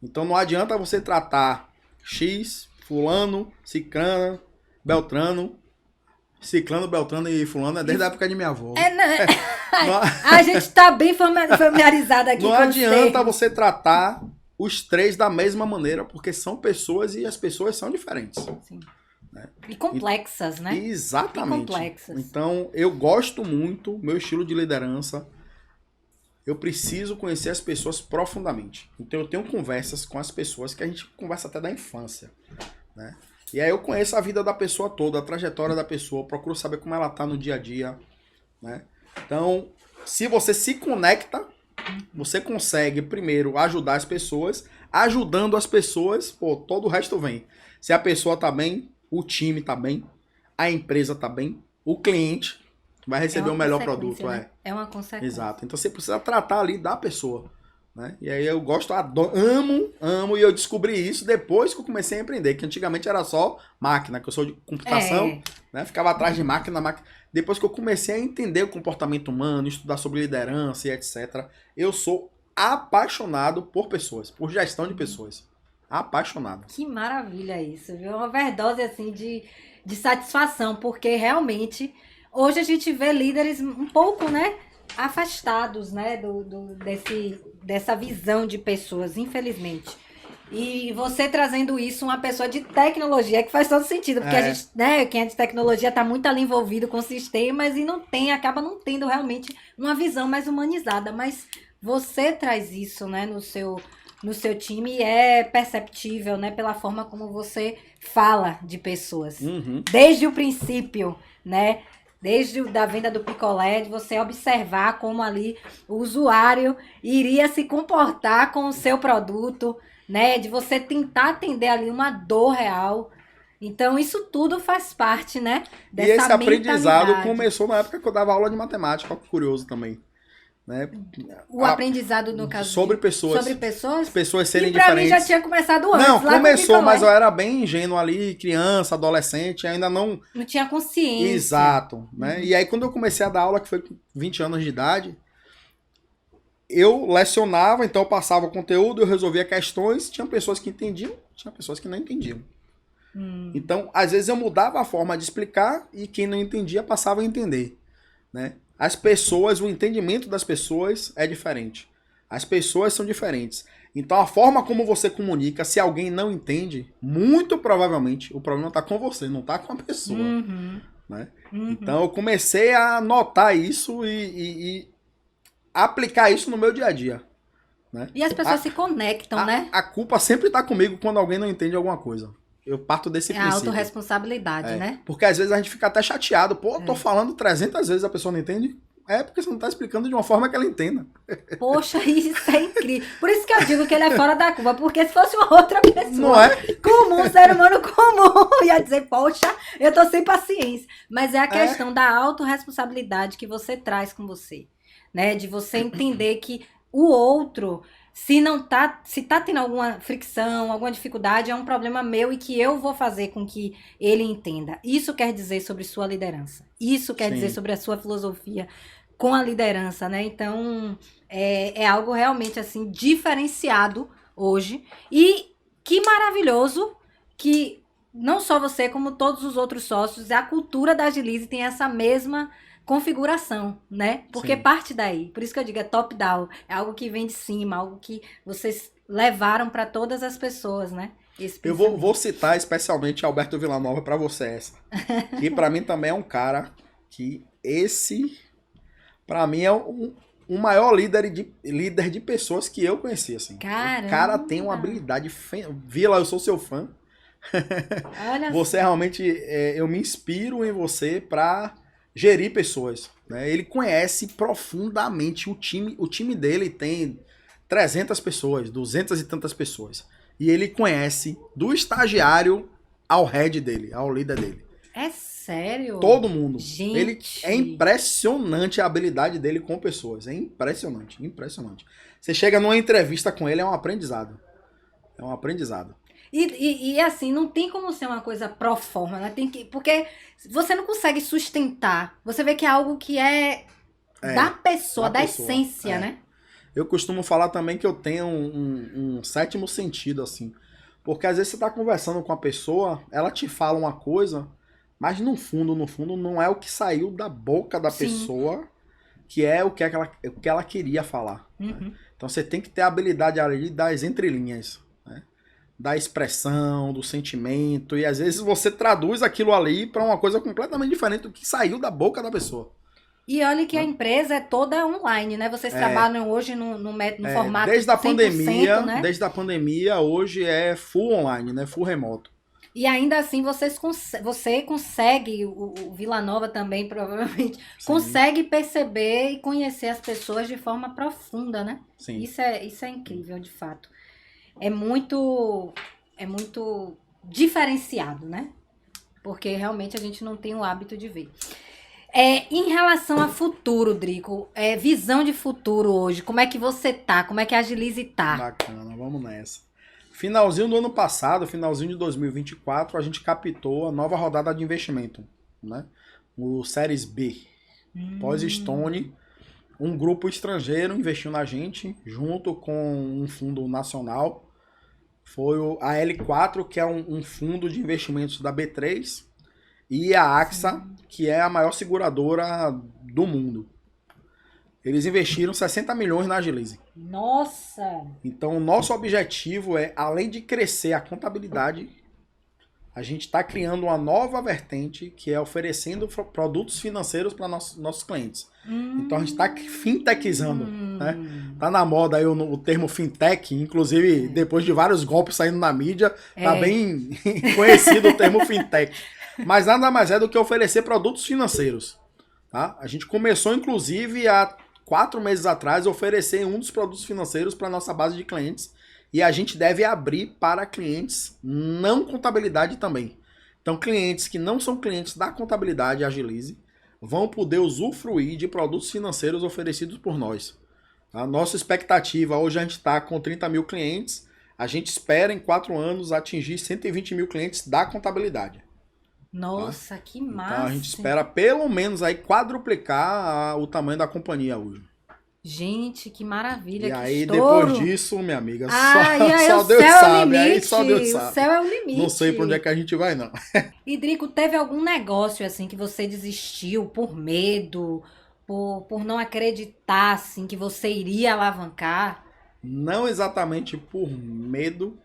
Speaker 2: Então não adianta você tratar X, fulano, ciclano, beltrano. Ciclano, beltrano e fulano é desde a época de minha avó.
Speaker 1: A gente tá bem familiarizado aqui
Speaker 2: não
Speaker 1: com
Speaker 2: adianta você tratar os três da mesma maneira, porque são pessoas e as pessoas são diferentes.
Speaker 1: Sim. Né? E complexas, né?
Speaker 2: Exatamente.
Speaker 1: E complexas.
Speaker 2: Então, eu gosto muito, meu estilo de liderança, eu preciso conhecer as pessoas profundamente. Então, eu tenho conversas com as pessoas que a gente conversa até da infância. Né? E aí eu conheço a vida da pessoa toda, a trajetória da pessoa, procuro saber como ela tá no dia a dia. Né? Então, se você se conecta, você consegue, primeiro, ajudar as pessoas. Ajudando as pessoas, todo o resto vem. Se a pessoa tá bem, o time tá bem, a empresa tá bem, o cliente vai receber o melhor produto.
Speaker 1: Né? É uma consequência.
Speaker 2: Exato. Então você precisa tratar ali da pessoa. Né? E aí eu gosto, amo, e eu descobri isso depois que eu comecei a empreender, que antigamente era só máquina, que eu sou de computação, né? Ficava atrás de máquina. Depois que eu comecei a entender o comportamento humano, estudar sobre liderança e etc., eu sou apaixonado por pessoas, por gestão de pessoas. Apaixonado.
Speaker 1: Que maravilha isso, viu? Uma overdose assim de satisfação, porque realmente hoje a gente vê líderes um pouco, né, afastados, né, dessa visão de pessoas, infelizmente. E você trazendo isso, uma pessoa de tecnologia, que faz todo sentido, porque a gente, né, quem é de tecnologia está muito ali envolvido com sistemas e acaba não tendo realmente uma visão mais humanizada, mas você traz isso, né, no seu time e é perceptível, né, pela forma como você fala de pessoas. Desde o princípio, né, desde a venda do picolé, de você observar como ali o usuário iria se comportar com o seu produto, né? De você tentar atender ali uma dor real. Então, isso tudo faz parte, né?
Speaker 2: Dessa e esse aprendizado começou na época que eu dava aula de matemática, curioso também. né?
Speaker 1: O aprendizado, no caso.
Speaker 2: Sobre pessoas.
Speaker 1: Sobre pessoas.
Speaker 2: As pessoas serem
Speaker 1: e pra
Speaker 2: diferentes.
Speaker 1: mim já tinha começado antes.
Speaker 2: Não, começou, mas eu era bem ingênuo ali, criança, adolescente, ainda não...
Speaker 1: Não tinha consciência.
Speaker 2: Exato, né? E aí quando eu comecei a dar aula, que foi com 20 anos de idade, eu lecionava, então eu passava o conteúdo, eu resolvia questões, tinha pessoas que entendiam, tinha pessoas que não entendiam. Então, às vezes eu mudava a forma de explicar e quem não entendia passava a entender, né? As pessoas, o entendimento das pessoas é diferente. As pessoas são diferentes. Então, a forma como você comunica, se alguém não entende, muito provavelmente o problema está com você, não está com a pessoa. Né? Então, eu comecei a notar isso e aplicar isso no meu dia a dia. Né?
Speaker 1: E as pessoas se conectam, né?
Speaker 2: A culpa sempre está comigo quando alguém não entende alguma coisa. Eu parto desse princípio.
Speaker 1: É a autorresponsabilidade, né?
Speaker 2: Porque às vezes a gente fica até chateado. Pô, tô falando 300 vezes, a pessoa não entende. É porque você não tá explicando de uma forma que ela entenda.
Speaker 1: Poxa, isso é incrível. Por isso que eu digo que ele é fora da curva. Porque se fosse uma outra pessoa
Speaker 2: não é?
Speaker 1: comum, um ser humano comum, ia dizer, poxa, eu tô sem paciência. Mas é a questão da autorresponsabilidade que você traz com você. Né? De você entender que o outro... Se tá tendo alguma fricção, alguma dificuldade, é um problema meu e que eu vou fazer com que ele entenda. Isso quer dizer sobre sua liderança. Isso quer dizer sobre a sua filosofia com a liderança, né? Então, é algo realmente, assim, diferenciado hoje. E que maravilhoso que não só você, como todos os outros sócios, a cultura da Agilize tem essa mesma configuração, né? Porque parte daí. Por isso que eu digo, é top-down. É algo que vem de cima, algo que vocês levaram para todas as pessoas, né?
Speaker 2: Eu vou citar especialmente Alberto Villanova para você essa. Que para mim também é um cara que para mim é o maior líder de pessoas que eu conheci, assim.
Speaker 1: Caramba.
Speaker 2: O cara tem uma habilidade... Vila, eu sou seu fã.
Speaker 1: Olha
Speaker 2: você realmente... eu me inspiro em você para gerir pessoas, né? Ele conhece profundamente o time. O time dele tem 300 pessoas, 200 e tantas pessoas. E ele conhece do estagiário ao head dele, ao líder dele.
Speaker 1: É sério?
Speaker 2: Todo mundo.
Speaker 1: Gente.
Speaker 2: Ele é impressionante a habilidade dele com pessoas. É impressionante, impressionante. Você chega numa entrevista com ele, é um aprendizado. É um aprendizado.
Speaker 1: E assim, não tem como ser uma coisa pro forma, né? Porque você não consegue sustentar. Você vê que é algo que é da pessoa, da essência, né?
Speaker 2: Eu costumo falar também que eu tenho um sétimo sentido, assim. Porque às vezes você tá conversando com a pessoa, ela te fala uma coisa, mas no fundo, não é o que saiu da boca da pessoa que é o que ela queria falar. Né? Então você tem que ter a habilidade ali das entrelinhas. Da expressão, do sentimento, e às vezes você traduz aquilo ali para uma coisa completamente diferente do que saiu da boca da pessoa.
Speaker 1: E olha que a empresa é toda online, né? Vocês trabalham hoje no formato
Speaker 2: desde a
Speaker 1: 100%,
Speaker 2: pandemia,
Speaker 1: né?
Speaker 2: Desde a pandemia, hoje é full online, né? Full remoto.
Speaker 1: E ainda assim você consegue, o Villanova também provavelmente, consegue perceber e conhecer as pessoas de forma profunda, né?
Speaker 2: Sim.
Speaker 1: Isso é incrível, de fato. É muito diferenciado, né? Porque realmente a gente não tem o hábito de ver. Em relação a futuro, Drico, visão de futuro hoje, como é que você tá? Como é que a Agilize tá?
Speaker 2: Bacana, vamos nessa. Finalzinho do ano passado, finalzinho de 2024, a gente captou a nova rodada de investimento, né? O Series B. Pós-Stone, um grupo estrangeiro investiu na gente, junto com um fundo nacional. Foi a L4, que é um fundo de investimentos da B3, e a AXA, que é a maior seguradora do mundo. Eles investiram 60 milhões na Agilize.
Speaker 1: Nossa!
Speaker 2: Então, o nosso objetivo é, além de crescer a contabilidade, a gente está criando uma nova vertente, que é oferecendo produtos financeiros para nossos clientes. Então, a gente está fintechizando. Né? Tá na moda aí o termo fintech, inclusive depois de vários golpes saindo na mídia, tá bem conhecido o termo fintech. Mas nada mais é do que oferecer produtos financeiros. Tá? A gente começou, inclusive, há 4 meses atrás, a oferecer um dos produtos financeiros para nossa base de clientes. E a gente deve abrir para clientes não contabilidade também. Então, clientes que não são clientes da contabilidade Agilize, vão poder usufruir de produtos financeiros oferecidos por nós. A nossa expectativa, hoje a gente está com 30 mil clientes, a gente espera em 4 anos atingir 120 mil clientes da contabilidade.
Speaker 1: Nossa, que massa!
Speaker 2: Então a gente espera pelo menos aí quadruplicar o tamanho da companhia hoje.
Speaker 1: Gente, que maravilha,
Speaker 2: e
Speaker 1: que
Speaker 2: aí,
Speaker 1: estouro.
Speaker 2: depois disso, minha amiga,
Speaker 1: só Deus sabe. Aí só Deus sabe. O céu é o limite.
Speaker 2: Não sei pra onde é que a gente vai, não.
Speaker 1: E, Drico, teve algum negócio, assim, que você desistiu por medo, por não acreditar, assim, que você iria alavancar?
Speaker 2: Não exatamente por medo,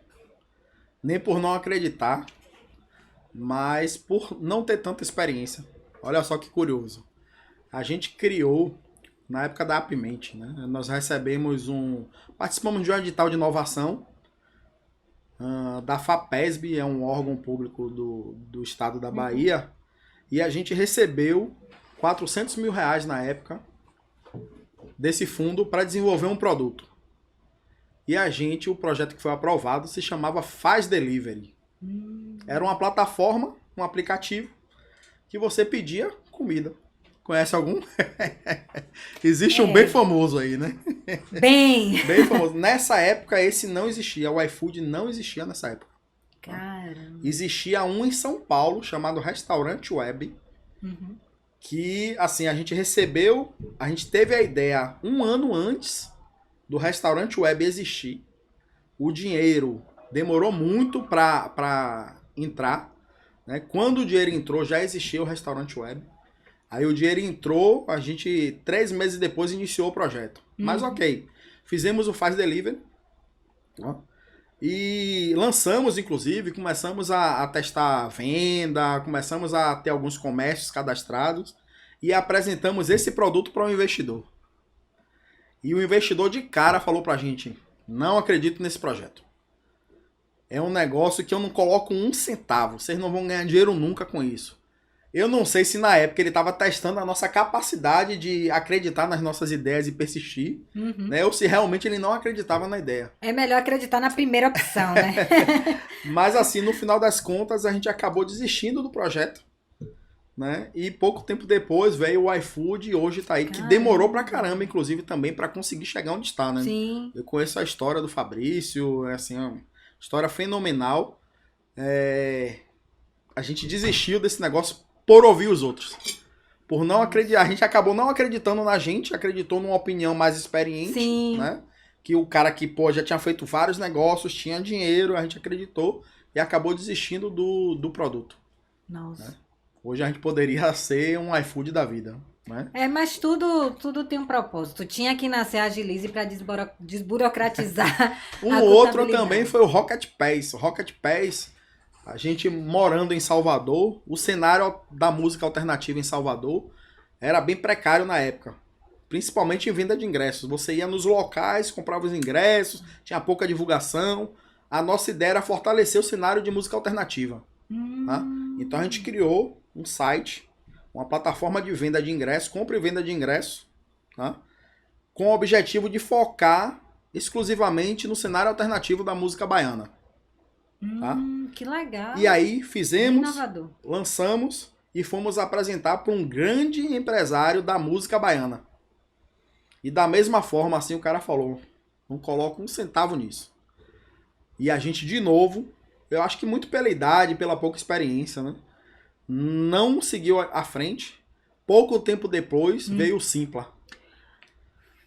Speaker 2: nem por não acreditar, mas por não ter tanta experiência. Olha só que curioso. A gente criou... Na época da Apmente, né? Nós participamos de um edital de inovação da FAPESB, é um órgão público do estado da Bahia, e a gente recebeu 400 mil reais na época desse fundo para desenvolver um produto. E o projeto que foi aprovado se chamava Faz Delivery. Era uma plataforma, um aplicativo, que você pedia comida. Conhece algum? Existe um bem famoso aí, né?
Speaker 1: Bem
Speaker 2: famoso. Nessa época, esse não existia. O iFood não existia nessa época.
Speaker 1: Caramba.
Speaker 2: Existia um em São Paulo, chamado Restaurante Web. Que, assim, a gente teve a ideia 1 ano antes do Restaurante Web existir. O dinheiro demorou muito para entrar. Né? Quando o dinheiro entrou, já existia o Restaurante Web. Aí o dinheiro entrou, a gente 3 meses depois iniciou o projeto. Mas ok, fizemos o Faz Delivery. Ó, e lançamos, inclusive, começamos a testar venda, começamos a ter alguns comércios cadastrados e apresentamos esse produto para um investidor. E o investidor de cara falou pra gente, não acredito nesse projeto. É um negócio que eu não coloco 1 centavo, vocês não vão ganhar dinheiro nunca com isso. Eu não sei se na época ele estava testando a nossa capacidade de acreditar nas nossas ideias e persistir, né? Ou se realmente ele não acreditava na ideia.
Speaker 1: É melhor acreditar na primeira opção, né?
Speaker 2: Mas assim, no final das contas, a gente acabou desistindo do projeto, né? E pouco tempo depois veio o iFood e hoje tá aí, que demorou pra caramba, inclusive, também para conseguir chegar onde está, né?
Speaker 1: Sim.
Speaker 2: Eu conheço a história do Fabrício, é assim, uma história fenomenal. A gente desistiu desse negócio por ouvir os outros. Por não acreditar. A gente acabou não acreditando na gente, acreditou numa opinião mais experiente.
Speaker 1: Sim.
Speaker 2: Né? Que o cara que já tinha feito vários negócios, tinha dinheiro, a gente acreditou e acabou desistindo do produto.
Speaker 1: Nossa.
Speaker 2: Né? Hoje a gente poderia ser um iFood da vida. Né?
Speaker 1: Mas tudo tem um propósito. Tinha que nascer a Agilize para desburocratizar.
Speaker 2: Um outro também foi o Rocket Pass. O Rocket Pass, a gente morando em Salvador, o cenário da música alternativa em Salvador era bem precário na época. Principalmente em venda de ingressos. Você ia nos locais, comprava os ingressos, tinha pouca divulgação. A nossa ideia era fortalecer o cenário de música alternativa. Tá? Então a gente criou um site, uma plataforma de venda de ingressos, compra e venda de ingressos, tá? Com o objetivo de focar exclusivamente no cenário alternativo da música baiana. Tá?
Speaker 1: Que legal.
Speaker 2: E aí fizemos,
Speaker 1: inovador.
Speaker 2: Lançamos e fomos apresentar para um grande empresário da música baiana. E da mesma forma, assim, o cara falou, não coloca 1 centavo nisso. E a gente, de novo, eu acho que muito pela idade, pela pouca experiência, né? Não seguiu à frente. Pouco tempo depois veio o Simpla.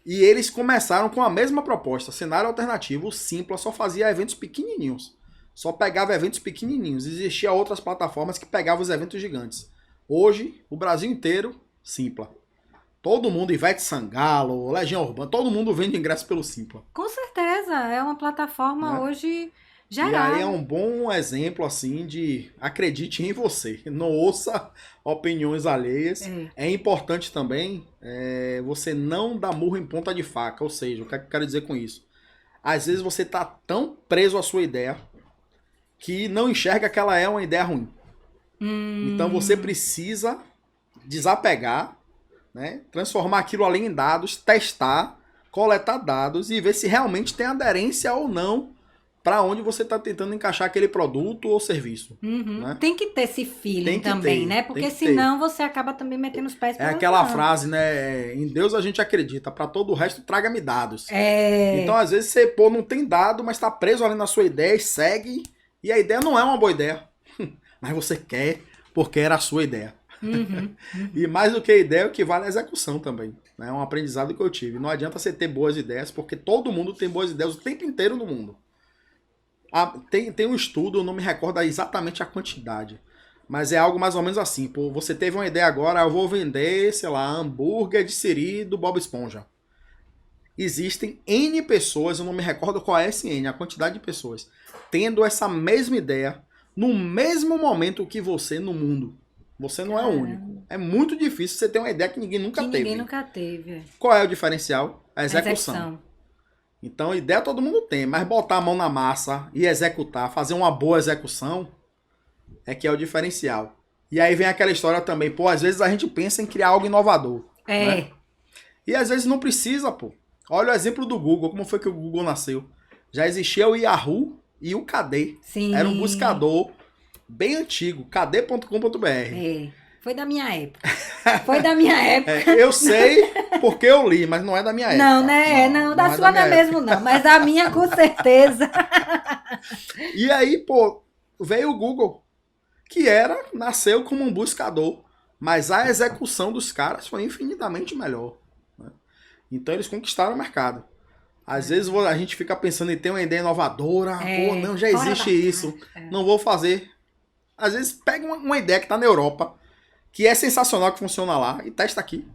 Speaker 2: E eles começaram com a mesma proposta, cenário alternativo. O Simpla só fazia eventos pequenininhos. Só pegava eventos pequenininhos. Existiam outras plataformas que pegavam os eventos gigantes. Hoje, o Brasil inteiro, Simpla. Todo mundo, Ivete Sangalo, Legião Urbana, todo mundo vende ingresso pelo Simpla.
Speaker 1: Com certeza, é uma plataforma hoje geral.
Speaker 2: E aí é um bom exemplo, assim, de acredite em você. Não ouça opiniões alheias. É importante também você não dar murro em ponta de faca. Ou seja, o que eu quero dizer com isso? Às vezes você está tão preso à sua ideia que não enxerga que ela é uma ideia ruim. Então você precisa desapegar, né? Transformar aquilo ali em dados, testar, coletar dados e ver se realmente tem aderência ou não para onde você está tentando encaixar aquele produto ou serviço. Né?
Speaker 1: Tem que ter esse feeling também, né? Porque senão você acaba também metendo os pés
Speaker 2: pelas aquela mãos. Frase, né? Em Deus a gente acredita, para todo o resto traga-me dados. Então, às vezes, você não tem dado, mas está preso ali na sua ideia e segue, e a ideia não é uma boa ideia. Mas você quer, porque era a sua ideia. E mais do que a ideia, o que vale é a execução também. É um aprendizado que eu tive. Não adianta você ter boas ideias, porque todo mundo tem boas ideias o tempo inteiro no mundo. Tem um estudo, eu não me recordo exatamente a quantidade, mas é algo mais ou menos assim. Pô, você teve uma ideia agora, eu vou vender, sei lá, hambúrguer de siri do Bob Esponja. Existem N pessoas, eu não me recordo qual é esse N, a quantidade de pessoas, tendo essa mesma ideia no mesmo momento que você no mundo. Você não é o único. É muito difícil você ter uma ideia que ninguém nunca teve.
Speaker 1: Ninguém nunca teve.
Speaker 2: Qual é o diferencial? A execução. Então, ideia todo mundo tem, mas botar a mão na massa e executar, fazer uma boa execução, é que é o diferencial. E aí vem aquela história também, pô, às vezes a gente pensa em criar algo inovador. Né? E às vezes não precisa, pô. Olha o exemplo do Google, como foi que o Google nasceu. Já existia o Yahoo e o KD.
Speaker 1: Sim.
Speaker 2: Era um buscador bem antigo, kd.com.br.
Speaker 1: Foi da minha época. Foi da minha época.
Speaker 2: Eu sei porque eu li, mas não é da minha época.
Speaker 1: Não, né? Não da sua não é mesmo não, mas da minha com certeza.
Speaker 2: E aí, pô, veio o Google, que nasceu como um buscador, mas a execução dos caras foi infinitamente melhor. Né? Então eles conquistaram o mercado. Às vezes a gente fica pensando em ter uma ideia inovadora, pô, não, já existe isso, não vou fazer. Às vezes pega uma ideia que está na Europa, que é sensacional, que funciona lá, e testa aqui.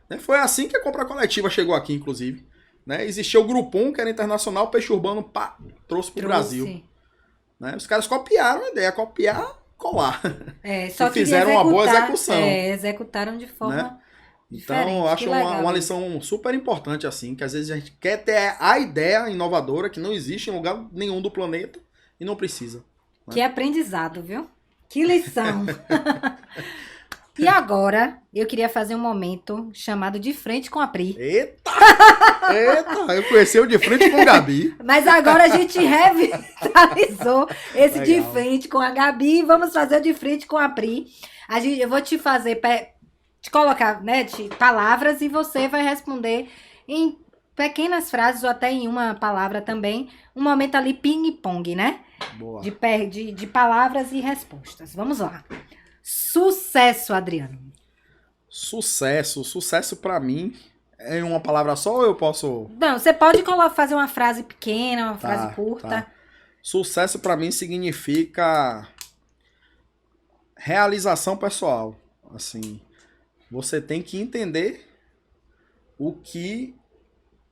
Speaker 2: Né? Foi assim que a compra coletiva chegou aqui, inclusive. Né? Existia o Groupon, que era internacional, o Peixe Urbano trouxe para o Brasil. Né? Os caras copiaram a ideia, copiar, colar.
Speaker 1: Só
Speaker 2: e fizeram uma boa execução.
Speaker 1: Executaram de forma...
Speaker 2: Né? Então, eu acho uma lição super importante, assim, que às vezes a gente quer ter a ideia inovadora que não existe em lugar nenhum do planeta e não precisa. Né?
Speaker 1: Que aprendizado, viu? Que lição! E agora, eu queria fazer um momento chamado De Frente com a Pri.
Speaker 2: Eita! Eu conheci o De Frente com a Gabi.
Speaker 1: Mas agora a gente revitalizou esse Legal. De Frente com a Gabi. Vamos fazer o De Frente com a Pri. Eu vou te fazer, te colocar, né, de palavras e você vai responder em pequenas frases ou até em uma palavra também. Um momento ali ping-pong, né?
Speaker 2: Boa.
Speaker 1: De palavras e respostas. Vamos lá. Sucesso, Adriano.
Speaker 2: Sucesso pra mim é uma palavra só ou eu posso...
Speaker 1: Não, você pode fazer uma frase pequena, uma frase curta.
Speaker 2: Tá. Sucesso pra mim significa realização pessoal. Assim, você tem que entender o que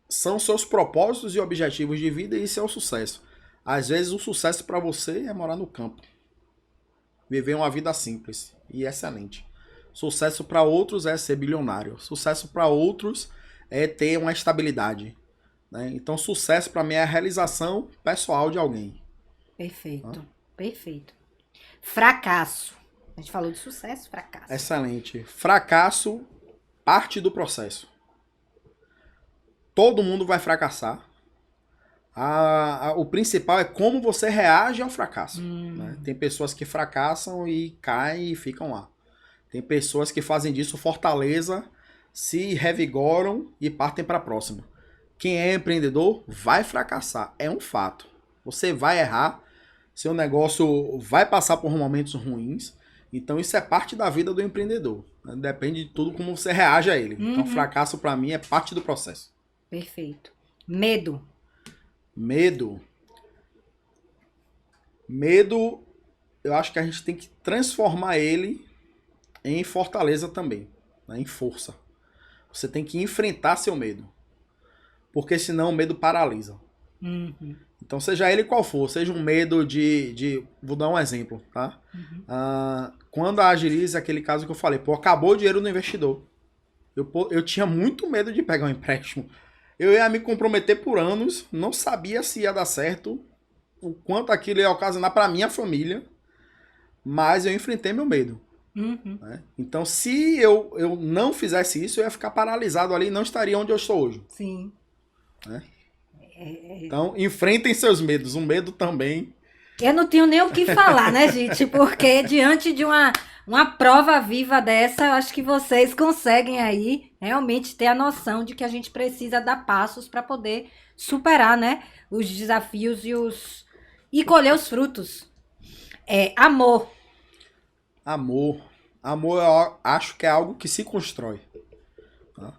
Speaker 2: são seus propósitos e objetivos de vida e isso é o sucesso. Às vezes o sucesso pra você é morar no campo. Viver uma vida simples e excelente. Sucesso para outros é ser bilionário. Sucesso para outros é ter uma estabilidade. Né? Então, sucesso para mim é a realização pessoal de alguém.
Speaker 1: Perfeito, perfeito. Fracasso. A gente falou de sucesso, fracasso.
Speaker 2: Excelente. Fracasso parte do processo. Todo mundo vai fracassar. O principal é como você reage ao fracasso. Né? Tem pessoas que fracassam e caem e ficam lá. Tem pessoas que fazem disso fortaleza, se revigoram e partem para a próxima. Quem é empreendedor vai fracassar, é um fato. Você vai errar, seu negócio vai passar por momentos ruins, então isso é parte da vida do empreendedor. Né? Depende de tudo como você reage a ele. Então fracasso para mim é parte do processo.
Speaker 1: Perfeito. Medo.
Speaker 2: Medo, eu acho que a gente tem que transformar ele em fortaleza também, né? Em força. Você tem que enfrentar seu medo, porque senão o medo paralisa. Então, seja ele qual for, seja um medo vou dar um exemplo, tá? Quando a Agilize, aquele caso que eu falei, acabou o dinheiro do investidor. Eu tinha muito medo de pegar um empréstimo. Eu ia me comprometer por anos, não sabia se ia dar certo, o quanto aquilo ia ocasionar para minha família, mas eu enfrentei meu medo. Né? Então, se eu não fizesse isso, eu ia ficar paralisado ali e não estaria onde eu estou hoje.
Speaker 1: Sim.
Speaker 2: Né? Então, enfrentem seus medos. O medo também.
Speaker 1: Eu não tenho nem o que falar, né, gente? Porque diante de uma prova viva dessa, eu acho que vocês conseguem aí realmente ter a noção de que a gente precisa dar passos para poder superar, né, os desafios e colher os frutos. Amor.
Speaker 2: Amor. Amor, eu acho que é algo que se constrói. Tá?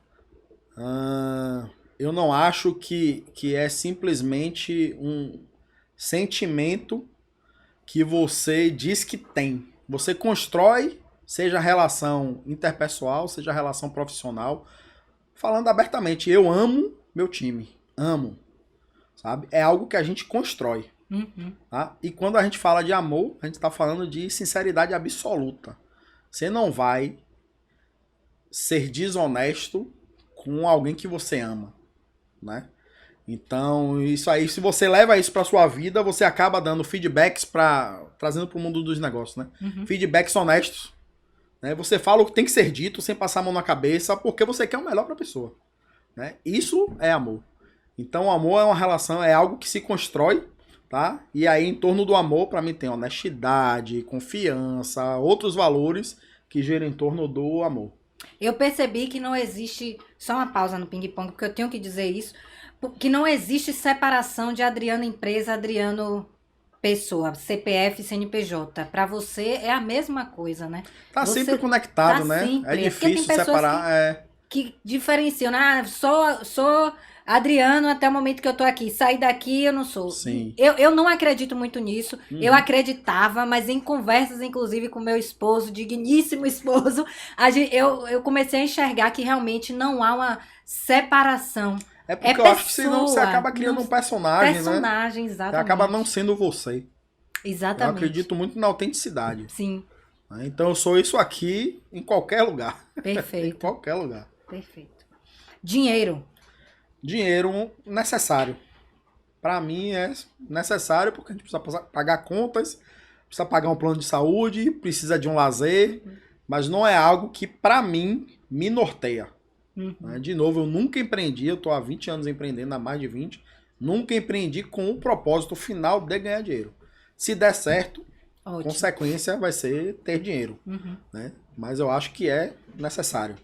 Speaker 2: Eu não acho que é simplesmente um sentimento que você diz que tem. Você constrói, seja relação interpessoal, seja relação profissional, falando abertamente, eu amo meu time, amo, sabe? É algo que a gente constrói. Tá? E quando a gente fala de amor, a gente está falando de sinceridade absoluta. Você não vai ser desonesto com alguém que você ama, né? Então, isso aí, se você leva isso para sua vida, você acaba dando feedbacks trazendo para o mundo dos negócios, né? Feedbacks honestos, né? Você fala o que tem que ser dito sem passar a mão na cabeça, porque você quer o melhor para a pessoa, né? Isso é amor. Então, o amor é uma relação, é algo que se constrói, tá? E aí, em torno do amor, para mim, tem honestidade, confiança, outros valores que giram em torno do amor.
Speaker 1: Eu percebi que não existe, só uma pausa no ping-pong, porque eu tenho que dizer isso, que não existe separação de Adriano empresa, Adriano pessoa, CPF, CNPJ. Para você é a mesma coisa, né?
Speaker 2: Tá
Speaker 1: você
Speaker 2: sempre conectado,
Speaker 1: tá
Speaker 2: né?
Speaker 1: Sempre.
Speaker 2: É difícil separar.
Speaker 1: Que diferenciam, sou Adriano até o momento que eu tô aqui. Sair daqui eu não sou.
Speaker 2: Sim.
Speaker 1: Eu não acredito muito nisso. Eu acreditava, mas em conversas, inclusive, com meu esposo, digníssimo esposo, eu comecei a enxergar que realmente não há uma separação.
Speaker 2: É porque eu acho que senão você acaba criando um personagem, né?
Speaker 1: Exatamente.
Speaker 2: Você acaba não sendo você.
Speaker 1: Exatamente.
Speaker 2: Eu acredito muito na autenticidade.
Speaker 1: Sim.
Speaker 2: Então eu sou isso aqui em qualquer lugar.
Speaker 1: Perfeito.
Speaker 2: Em qualquer lugar.
Speaker 1: Perfeito. Dinheiro.
Speaker 2: Dinheiro necessário. Para mim é necessário porque a gente precisa pagar contas, precisa pagar um plano de saúde, precisa de um lazer, mas não é algo que para mim me norteia. De novo, eu nunca empreendi, eu tô há 20 anos empreendendo, há mais de 20, nunca empreendi com o propósito final de ganhar dinheiro. Se der certo, a consequência vai ser ter dinheiro, né? Mas eu acho que é necessário.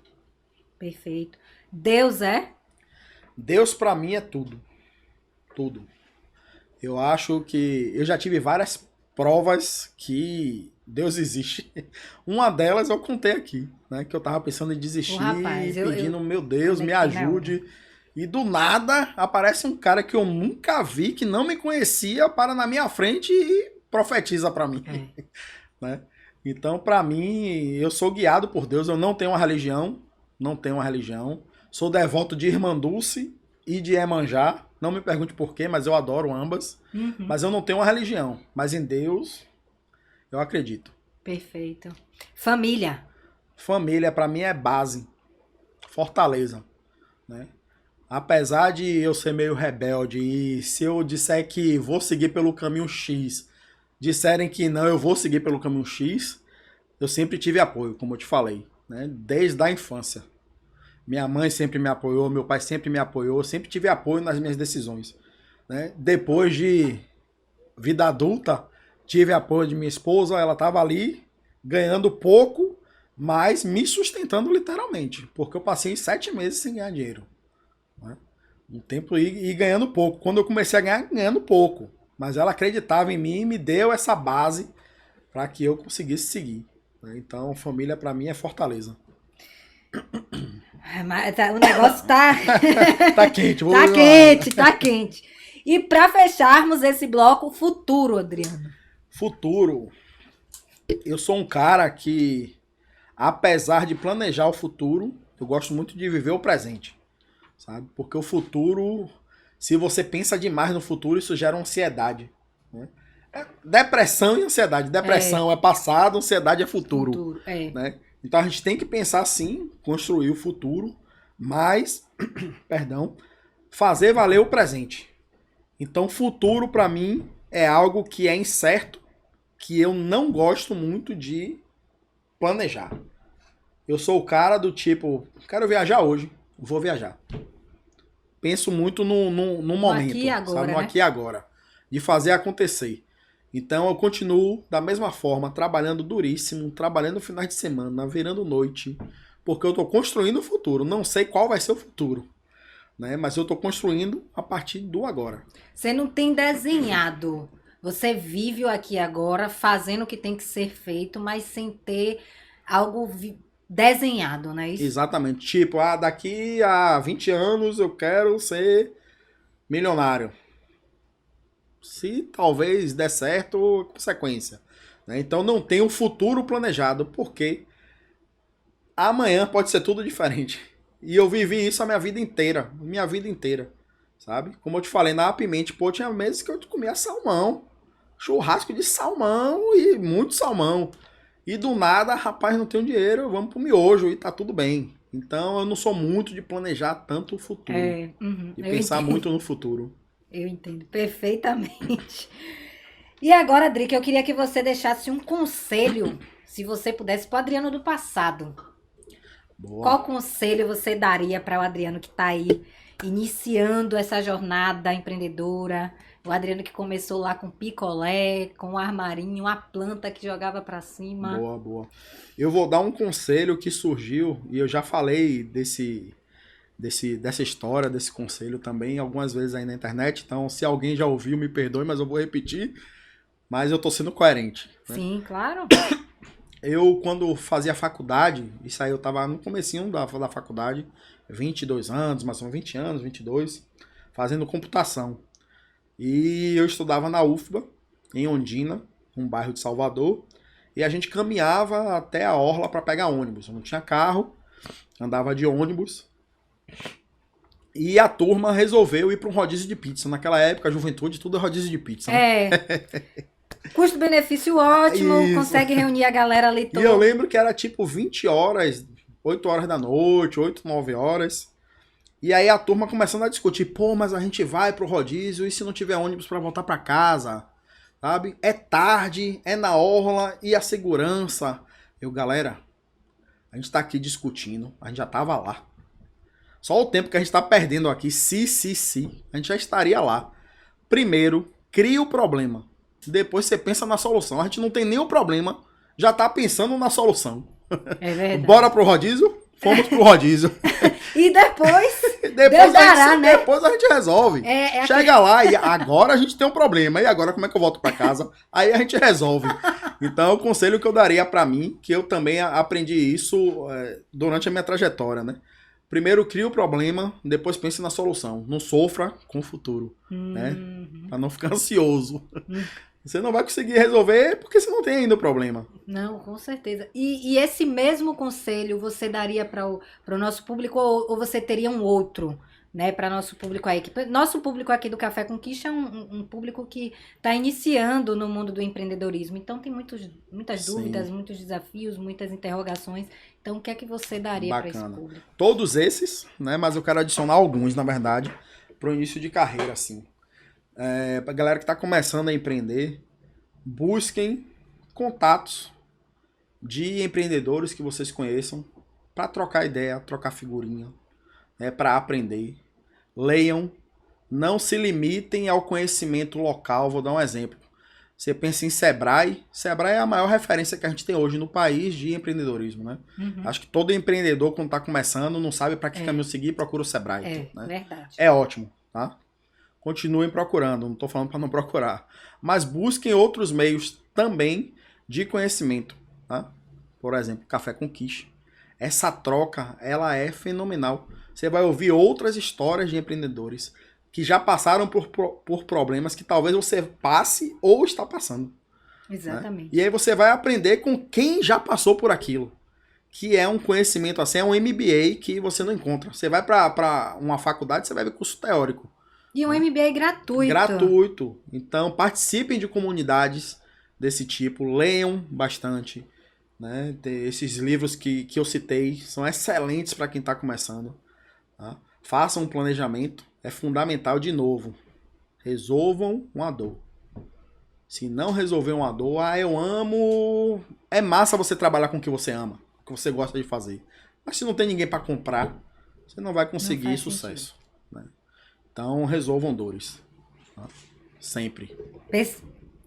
Speaker 1: Perfeito. Deus é?
Speaker 2: Deus para mim é tudo. Tudo. Eu acho que eu já tive várias provas que Deus existe. Uma delas eu contei aqui, né? Que eu tava pensando em desistir, pedindo, meu Deus, me ajude. E do nada aparece um cara que eu nunca vi, que não me conhecia, para na minha frente e profetiza para mim. Né? Então, para mim, eu sou guiado por Deus. Eu não tenho uma religião. Não tenho uma religião. Sou devoto de Irmã Dulce e de Iemanjá. Não me pergunte por quê, mas eu adoro ambas. Mas eu não tenho uma religião. Mas em Deus, eu acredito.
Speaker 1: Perfeito. Família.
Speaker 2: Família, para mim, é base. Fortaleza. Né? Apesar de eu ser meio rebelde e se eu disser que vou seguir pelo caminho X, disserem que não, eu vou seguir pelo caminho X, eu sempre tive apoio, como eu te falei. Né? Desde a infância. Minha mãe sempre me apoiou, meu pai sempre me apoiou, eu sempre tive apoio nas minhas decisões. Né? Depois de vida adulta, tive apoio de minha esposa, ela estava ali ganhando pouco, mas me sustentando literalmente, porque eu passei 7 meses sem ganhar dinheiro. Né? Um tempo e ganhando pouco. Quando eu comecei a ganhar, ganhando pouco. Mas ela acreditava em mim e me deu essa base para que eu conseguisse seguir. Né? Então, família para mim é fortaleza.
Speaker 1: O negócio tá...
Speaker 2: tá quente.
Speaker 1: Tá quente. E para fecharmos esse bloco, futuro, Adriano.
Speaker 2: Futuro. Eu sou um cara que, apesar de planejar o futuro, eu gosto muito de viver o presente. Sabe? Porque o futuro, se você pensa demais no futuro, isso gera ansiedade. Né? Depressão e ansiedade. Depressão é passado, ansiedade é futuro. Né? Então a gente tem que pensar sim, construir o futuro, mas, fazer valer o presente. Então futuro para mim é algo que é incerto, que eu não gosto muito de planejar. Eu sou o cara do tipo, quero viajar hoje, vou viajar. penso muito no momento,
Speaker 1: aqui e agora,
Speaker 2: sabe? No
Speaker 1: né?
Speaker 2: aqui e agora. De fazer acontecer. Então eu continuo da mesma forma, trabalhando duríssimo, trabalhando finais de semana, virando noite, porque eu estou construindo o futuro. Não sei qual vai ser o futuro, né? Mas eu estou construindo a partir do agora.
Speaker 1: Você não tem desenhado. Você vive o aqui e agora, fazendo o que tem que ser feito, mas sem ter algo desenhado, não é isso?
Speaker 2: Exatamente. Tipo, daqui a 20 anos eu quero ser milionário. Se talvez der certo, consequência. Né? Então não tem um futuro planejado, porque amanhã pode ser tudo diferente. E eu vivi isso a minha vida inteira. Minha vida inteira. Sabe? Como eu te falei, na Apimente, pô, tinha meses que eu comia salmão. Churrasco de salmão e muito salmão. E do nada, rapaz, não tenho dinheiro, vamos pro miojo e tá tudo bem. Então eu não sou muito de planejar tanto o futuro. De pensar muito no futuro.
Speaker 1: Eu entendo perfeitamente. E agora, Drica, eu queria que você deixasse um conselho, se você pudesse, pro Adriano do passado.
Speaker 2: Boa.
Speaker 1: Qual conselho você daria para o Adriano que está aí iniciando essa jornada empreendedora? O Adriano que começou lá com picolé, com armarinho, a planta que jogava para cima.
Speaker 2: Boa, boa. Eu vou dar um conselho que surgiu, e eu já falei dessa história, desse conselho também, algumas vezes aí na internet. Então, se alguém já ouviu, me perdoe, mas eu vou repetir. Mas eu tô sendo coerente. Né?
Speaker 1: Sim, claro.
Speaker 2: Eu, quando fazia faculdade, isso aí eu tava no comecinho da faculdade, 22 anos, mais ou menos 20 anos, 22, fazendo computação. E eu estudava na UFBA, em Ondina, um bairro de Salvador, e a gente caminhava até a orla para pegar ônibus. Eu não tinha carro, andava de ônibus. E a turma resolveu ir para um rodízio de pizza. Naquela época, a juventude, tudo é rodízio de pizza. Né?
Speaker 1: Custo-benefício ótimo, isso. Consegue reunir a galera ali toda.
Speaker 2: E eu lembro que era tipo 20 horas, 8 horas da noite, 8, 9 horas. E aí a turma começando a discutir, pô, mas a gente vai pro rodízio e se não tiver ônibus para voltar para casa, sabe? É tarde, é na orla e a segurança. Galera, a gente tá aqui discutindo, a gente já tava lá. Só o tempo que a gente tá perdendo aqui, a gente já estaria lá. Primeiro, cria o problema. Depois você pensa na solução. A gente não tem nem o problema, já tá pensando na solução.
Speaker 1: É verdade.
Speaker 2: Bora pro rodízio? Fomos pro rodízio.
Speaker 1: E depois
Speaker 2: depois a gente resolve. Chega lá e agora a gente tem um problema. E agora como é que eu volto pra casa? Aí a gente resolve. Então o conselho que eu daria pra mim, que eu também aprendi isso durante a minha trajetória, né? Primeiro cria o problema, depois pense na solução. Não sofra com o futuro, né? Pra não ficar ansioso. Você não vai conseguir resolver porque você não tem ainda o problema.
Speaker 1: Não, com certeza. E esse mesmo conselho você daria para o nosso público ou você teria um outro, né, para nosso público aí? Nosso público aqui do Café Conquista é um público que está iniciando no mundo do empreendedorismo. Então tem muitas dúvidas, muitos desafios, muitas interrogações. Então o que é que você daria para esse público?
Speaker 2: Todos esses, né, mas eu quero adicionar alguns, na verdade, para o início de carreira, assim. Pra galera que está começando a empreender, busquem contatos de empreendedores que vocês conheçam para trocar ideia, trocar figurinha, para aprender. Leiam, não se limitem ao conhecimento local. Vou dar um exemplo. Você pensa em Sebrae. Sebrae é a maior referência que a gente tem hoje no país de empreendedorismo, né? Acho que todo empreendedor, quando está começando, não sabe para que caminho seguir, procura o Sebrae. Né?
Speaker 1: Verdade.
Speaker 2: É ótimo, tá? Continuem procurando, não estou falando para não procurar. Mas busquem outros meios também de conhecimento. Tá? Por exemplo, Café com Quiche. Essa troca, ela é fenomenal. Você vai ouvir outras histórias de empreendedores que já passaram por problemas que talvez você passe ou está passando.
Speaker 1: Exatamente.
Speaker 2: Né? E aí você vai aprender com quem já passou por aquilo. Que é um conhecimento assim, é um MBA que você não encontra. Você vai para uma faculdade, você vai ver curso teórico.
Speaker 1: E um MBA gratuito.
Speaker 2: Gratuito. Então, participem de comunidades desse tipo, leiam bastante. Né? Esses livros que eu citei são excelentes para quem está começando. Tá? Façam um planejamento, é fundamental de novo. Resolvam uma dor. Se não resolver uma dor, eu amo... É massa você trabalhar com o que você ama, o que você gosta de fazer. Mas se não tem ninguém para comprar, você não vai conseguir sucesso. Né? Então, resolvam dores. Tá? Sempre.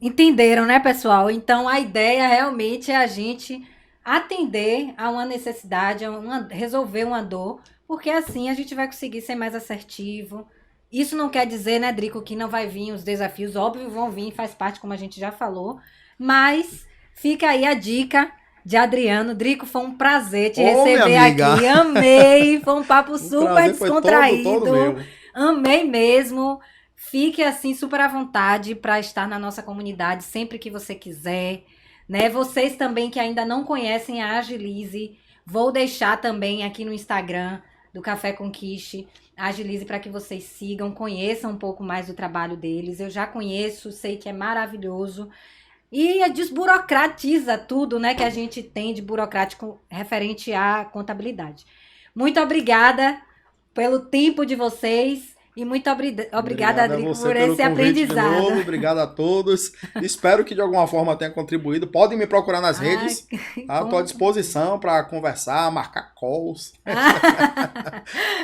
Speaker 1: Entenderam, né, pessoal? Então, a ideia realmente é a gente atender a uma necessidade, resolver uma dor, porque assim a gente vai conseguir ser mais assertivo. Isso não quer dizer, né, Drico, que não vai vir os desafios, óbvio, vão vir, faz parte, como a gente já falou, mas fica aí a dica de Adriano. Drico, foi um prazer te receber aqui, amei, foi um papo super descontraído, todo amei mesmo. Fique assim super à vontade para estar na nossa comunidade sempre que você quiser, né? Vocês também que ainda não conhecem a Agilize, vou deixar também aqui no Instagram do Café com Quiche, a Agilize, para que vocês sigam, conheçam um pouco mais do trabalho deles. Eu já conheço, sei que é maravilhoso. E desburocratiza tudo, né, que a gente tem de burocrático referente à contabilidade. Muito obrigada pelo tempo de vocês. E muito obrigada, Adrico, por esse aprendizado. De novo.
Speaker 2: Obrigado a todos. Espero que de alguma forma tenha contribuído. Podem me procurar nas redes. Estou à disposição para conversar, marcar calls.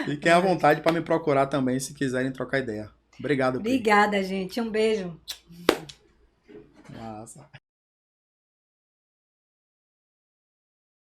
Speaker 2: Fiquem à vontade para me procurar também, se quiserem trocar ideia. Obrigado.
Speaker 1: Obrigada, gente. Um beijo.
Speaker 2: Massa.